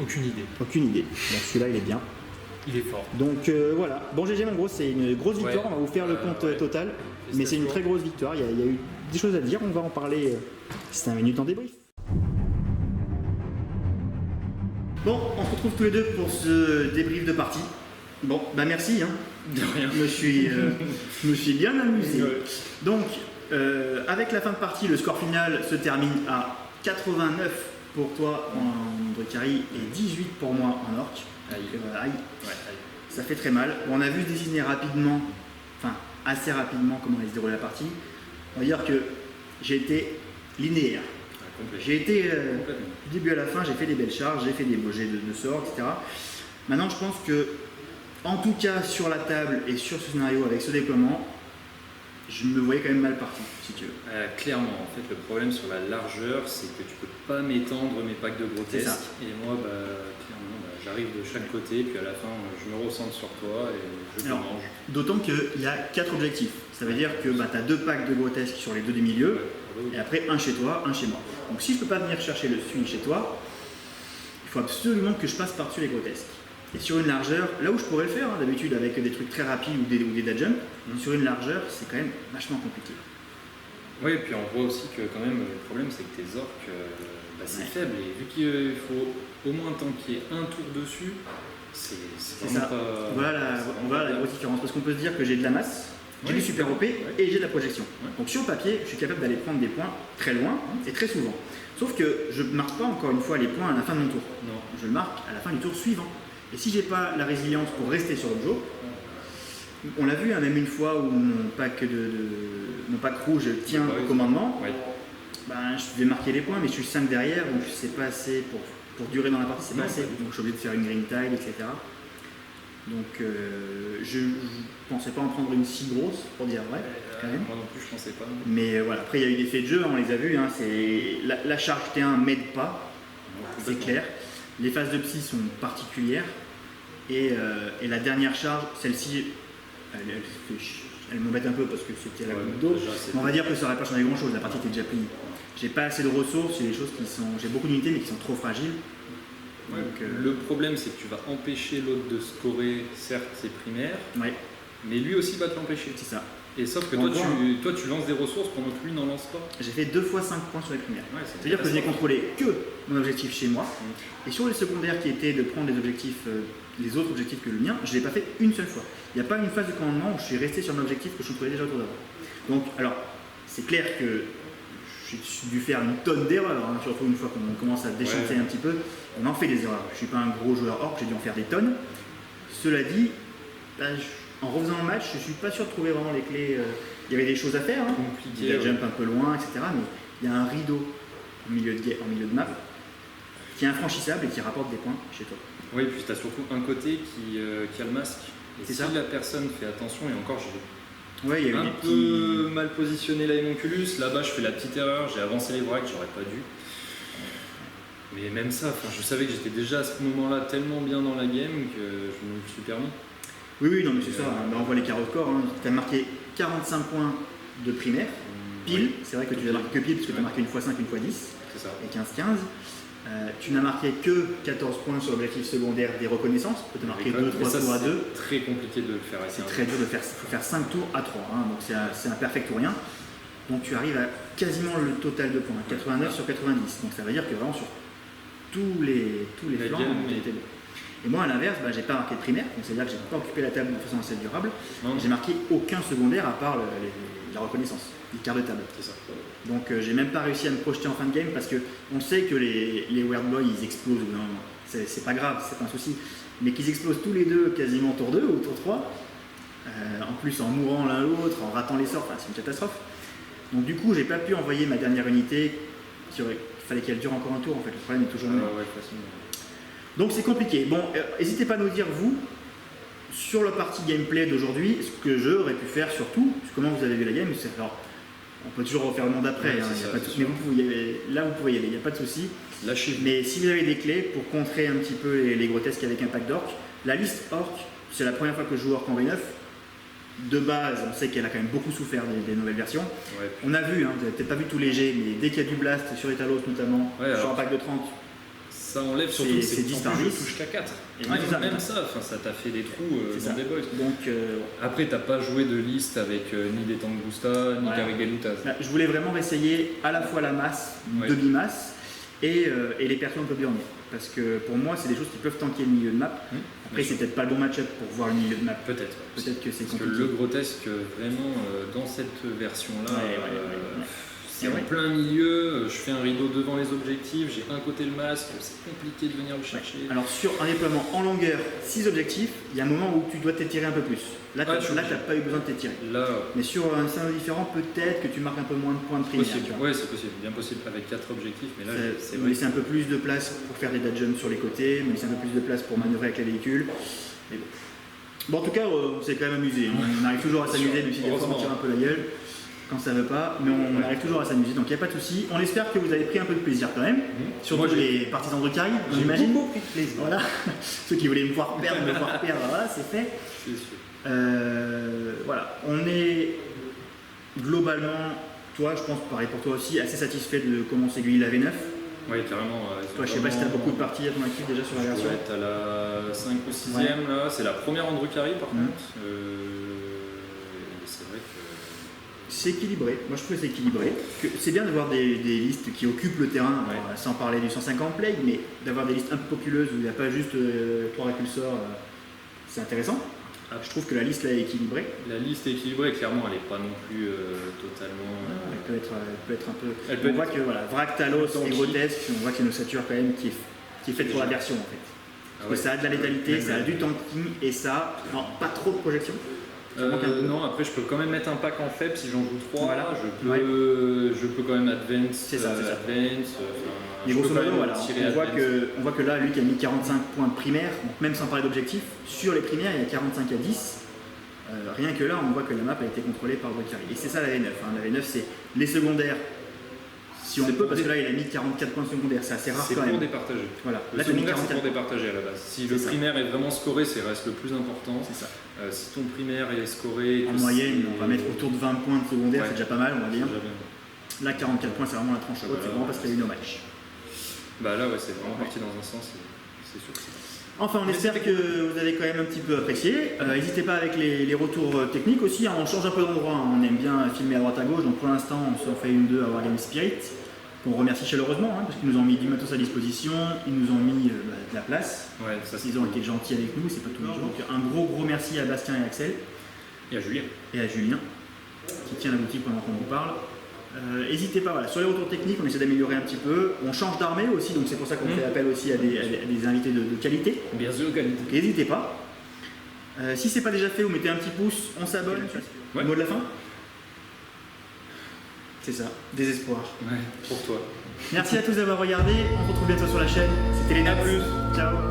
Aucune idée. Aucune idée. Donc celui-là il est bien. Il est fort. Donc voilà. Bon GG mon gros, c'est une grosse victoire, Ouais. on va vous faire le compte Ouais. total. Mais c'est une très grosse victoire, il y a eu des choses à dire, on va en parler 5 minutes en débrief. Bon, on se retrouve tous les deux pour ce débrief de partie. Bon, bah merci, hein. De rien. Je me suis bien amusé. Ouais. Donc, avec la fin de partie, le score final se termine à 89 pour toi en Drukhari et 18 pour moi en orc. Aïe. Aïe. Ouais, aïe. Ça fait très mal. On a vu désigner rapidement, enfin assez rapidement comment allait se dérouler la partie. On va dire que j'ai été linéaire. J'ai été du début à la fin, j'ai fait des belles charges, j'ai fait des beaux jets de sorts, etc. Maintenant, je pense que, en tout cas sur la table et sur ce scénario avec ce déploiement, je me voyais quand même mal parti, si tu veux. Clairement, en fait, le problème sur la largeur, c'est que tu peux pas m'étendre mes packs de C'est ça. grotesques. Et moi, clairement, j'arrive de chaque côté, puis à la fin, je me recentre sur toi et je te Alors, mange. D'autant qu'il y a 4 objectifs. Ça veut dire que tu as 2 packs de grotesques sur les 2 des milieux, et après un chez toi, un chez moi. Donc si je peux pas venir chercher le swing chez toi, il faut absolument que je passe par-dessus les grotesques. Et sur une largeur, là où je pourrais le faire, hein, d'habitude avec des trucs très rapides ou des dash jumps, sur une largeur, c'est quand même vachement compliqué. Oui, et puis on voit aussi que quand même, le problème, c'est que tes orques, c'est Ouais. faible. Et vu qu'il faut au moins tanker un tour dessus, c'est C'est vraiment ça. pas... Voilà c'est vraiment la pas grosse différence. Parce qu'on peut se dire que j'ai de la masse, j'ai Ouais, du super OP ouais. et j'ai de la projection. Ouais. Donc sur le papier, je suis capable d'aller prendre des points très loin et très souvent. Sauf que je ne marque pas encore une fois les points à la fin de mon tour. Non. Je le marque à la fin du tour suivant. Et si j'ai pas la résilience pour rester sur l'objet, on l'a vu hein, même une fois où mon pack rouge tient Ouais, au commandement, Ouais. ben, je vais marquer les points, mais je suis 5 derrière, donc c'est pas assez pour durer dans la partie, c'est pas Non, assez. ouais. Donc je suis obligé de faire une green tile, etc. Donc je pensais pas en prendre une si grosse, pour dire vrai, quand même. Moi non plus, je pensais pas. Mais voilà, après il y a eu des faits de jeu, hein, on les a vus, hein, la charge T1 m'aide pas, c'est clair. Les phases de psy sont particulières et la dernière charge, celle-ci, elle m'embête un peu parce que c'était la goutte d'eau. Mais on va dire que ça n'aurait pas changé grand-chose, la partie était déjà pliée. J'ai pas assez de ressources, j'ai des choses qui sont, j'ai beaucoup d'unités mais qui sont trop fragiles. Ouais, Donc, le problème, c'est que tu vas empêcher l'autre de scorer, certes, ses primaires, ouais, mais lui aussi va te l'empêcher. c'est ça. Et sauf que On toi, voit. tu lances des ressources pendant que lui n'en lance pas. J'ai fait 2 fois 5 points sur les primaires. Ouais, c'est C'est-à-dire que je n'ai catastrophe. contrôlé que mon objectif chez moi. Et sur les secondaires qui étaient de prendre les objectifs, les autres objectifs que le mien, je ne l'ai pas fait une seule fois. Il n'y a pas une phase de commandement où je suis resté sur un objectif que je contrôlais déjà autour d'avant. Donc, alors, c'est clair que j'ai dû faire une tonne d'erreurs, hein, surtout une fois qu'on commence à déchanter un petit peu. On en fait des erreurs. Je ne suis pas un gros joueur orc, j'ai dû en faire des tonnes. Cela dit, en refaisant le match, je ne suis pas sûr de trouver vraiment les clés. Il y avait des choses à faire, hein. Compliqué, Il y a ouais. jump un peu loin, etc. Mais il y a un rideau en milieu de map qui est infranchissable et qui rapporte des points chez toi. Oui, puis tu as surtout un côté qui a le masque. Et C'est si ça. la personne fait attention, et encore, j'ai Ouais, il y a eu un des peu mal positionné l'Aimonculus. Là-bas, je fais la petite erreur, j'ai avancé les bras que j'aurais pas dû. Mais même ça, je savais que j'étais déjà à ce moment-là tellement bien dans la game que je me suis permis. Oui, non, mais c'est ça. Hein. Ben, on voit les carreaux de corps. Hein. Tu as marqué 45 points de primaire, pile. Oui, C'est vrai que tu as marqué que pile, parce que tu as marqué une fois 5, une fois 10, c'est ça. et 15-15. Tu n'as marqué que 14 points sur l'objectif secondaire des reconnaissances. Tu peux te marquer 2-3 Mais ça, tours à c'est 2. très compliqué de le faire avec C'est un très dur de faire. Il faut faire 5 tours à 3. Hein. Donc c'est un perfect ou rien. Donc tu arrives à quasiment le total de points, 89 sur 90. Donc ça veut dire que vraiment sur tous les La flancs, game tu est- étais bon. Et moi, à l'inverse, j'ai pas marqué de primaire, donc c'est-à-dire que j'ai pas occupé la table de façon assez durable. Non. J'ai marqué aucun secondaire à part la reconnaissance, les quarts de table. C'est ça. Donc j'ai même pas réussi à me projeter en fin de game parce que on sait que les Weird Boys ils explosent au bout d'un moment. C'est pas grave, c'est pas un souci. Mais qu'ils explosent tous les deux quasiment tour 2 ou tour 3, en plus en mourant l'un l'autre, en ratant les sorts, c'est une catastrophe. Donc du coup j'ai pas pu envoyer ma dernière unité, il fallait qu'elle dure encore un tour en fait, le problème est toujours le même. Donc c'est compliqué. Bon, n'hésitez pas à nous dire vous, sur la partie gameplay d'aujourd'hui, ce que j'aurais pu faire surtout, comment vous avez vu la game. Alors, on peut toujours refaire le monde après, Ouais, hein, c'est y a ça, pas de c'est souci. Mais vous pouvez, là vous pouvez y aller, il n'y a pas de souci. Lâchez-vous. Mais si vous avez des clés pour contrer un petit peu les grotesques avec un pack d'orc, la liste orc, c'est la première fois que je joue orc en V9. De base, on sait qu'elle a quand même beaucoup souffert des nouvelles versions. Ouais. On a vu, hein, vous n'avez peut-être pas vu tous les jets, mais dès qu'il y a du blast sur Etalos notamment, Ouais, sur alors, un pack de 30, ça enlève surtout que c'est 10 en par plus, 10. je touche qu'à 4. Et Ouais, c'est ça. même ça, ça t'a fait des trous c'est dans ça. des boys. Donc, Après, t'as pas joué de liste avec ni des Tangusta, ni Ouais. qu'avec Galutas. là, je voulais vraiment essayer à la fois la masse, Ouais. demi-masse, et les personnes un peu burnées. Parce que pour moi, c'est des choses qui peuvent tanker le milieu de map. Après, c'est peut-être pas le bon match-up pour voir le milieu de map. Peut-être. Ouais. Peut-être que c'est Parce que compliqué. le grotesque, vraiment, dans cette version-là, Ouais. c'est en plein milieu. Je fais un rideau devant les objectifs, j'ai un côté le masque, c'est compliqué de venir le chercher. Alors sur un déploiement en longueur, 6 objectifs, il y a un moment où tu dois t'étirer un peu plus. Là, Ouais, je suis t'as obligé. pas eu besoin de t'étirer. Là, Mais sur un scénario différent, peut-être que tu marques un peu moins de points de primaire. possible. tu vois. Ouais, c'est possible, bien possible avec 4 objectifs, mais là, c'est Me vrai. laisser un peu plus de place pour faire des dungeons sur les côtés, me laisser un peu plus de place pour manœuvrer avec les véhicules. Mais bon, en tout cas, on s'est quand même amusé. Hein. On arrive toujours à s'amuser, même si des fois on Heureusement. tire un peu la gueule quand ça veut pas, mais on arrive toujours à s'amuser, donc il n'y a pas de souci. On espère que vous avez pris un peu de plaisir quand même, surtout Moi, les partisans de Kari, on J'ai imagine. beaucoup pris de plaisir. Voilà, ceux qui voulaient me voir perdre, voilà, c'est fait. C'est sûr. Voilà, on est globalement, toi, je pense, pareil pour toi aussi, assez satisfait de comment s'aiguille la V9. Oui, carrément. Toi, je sais pas si tu as beaucoup de parties à ton actif déjà sur la Je version. dois être à la 5 ou 6ème, là. C'est la première en Drukhari, par Mhm. contre. C'est vrai que. C'est équilibré, moi je trouve que c'est équilibré. C'est bien d'avoir des listes qui occupent le terrain, Ouais. alors, sans parler du 150 plague, mais d'avoir des listes un peu populeuses où il n'y a pas juste 3 répulsors, c'est intéressant. Je trouve que la liste là est équilibrée. La liste est équilibrée, clairement, elle n'est pas non plus totalement. Elle peut être un peu. Elle peut On voit que voilà, Vrac, Talos et tanky. Grotesque, on voit qu'il y a une ossature quand même qui est faite pour la version en fait. Ah Parce ouais. que ça a de la létalité, ça a du tanking et ça, non, pas trop de projection. Ça manque un peu. Non, après je peux quand même mettre un pack en faible si j'en joue 3. Voilà. Je peux quand même advance. C'est ça, c'est ça. Advance, Mais je peux grosso quand modo, même voilà, tirer on voit, advance. on voit que là, lui qui a mis 45 points de primaire, donc même sans parler d'objectif, sur les primaires, il y a 45 à 10. Rien que là, on voit que la map a été contrôlée par Drukhari. Et c'est ça la V9. Hein. La V9, c'est les secondaires, si on C'est peut, pour parce des- que là, il a mis 44 points de secondaires. C'est assez rare C'est quand pour même. départager. Voilà. Le Là, tu as mis secondaire, c'est 44 pour départager à la base. Si C'est le ça. primaire est vraiment scoré, c'est reste le plus important. C'est ça. Si ton primaire est scoré. En que moyenne, c'est- on va mettre autour de 20 points de secondaire, Ouais. c'est déjà pas mal, on va dire. Déjà bien. Là, 44 points, c'est vraiment la tranche haute, Voilà. c'est vraiment parce qu'il y a eu nos matchs. Bah là, ouais, c'est vraiment parti dans un sens. C'est sûr que c'est. Enfin, on espère que vous avez quand même un petit peu apprécié. N'hésitez pas avec les retours techniques aussi. Hein. On change un peu d'endroit. Hein. On aime bien filmer à droite à gauche. Donc pour l'instant, on s'en fait une, deux à Wargame Spirit. Qu'on remercie chaleureusement hein, parce qu'ils nous ont mis du matos à disposition. Ils nous ont mis de la place. Ouais, ça c'est. Ils ont été gentils avec nous. C'est pas tous les jours. Donc un gros merci à Bastien et Axel Il y a Julien. et à Julien qui tient la boutique pendant qu'on vous parle. N'hésitez pas, voilà. Sur les retours techniques, on essaie d'améliorer un petit peu. On change d'armée aussi, donc c'est pour ça qu'on fait appel aussi à des invités de qualité. Bien sûr, qualité. Donc n'hésitez pas. Si c'est pas déjà fait, vous mettez un petit pouce, on s'abonne. Ouais. Mot de la fin. C'est ça, désespoir. Ouais, pour toi. Merci à tous d'avoir regardé. On se retrouve bientôt sur la chaîne. C'était les Naps. Ciao.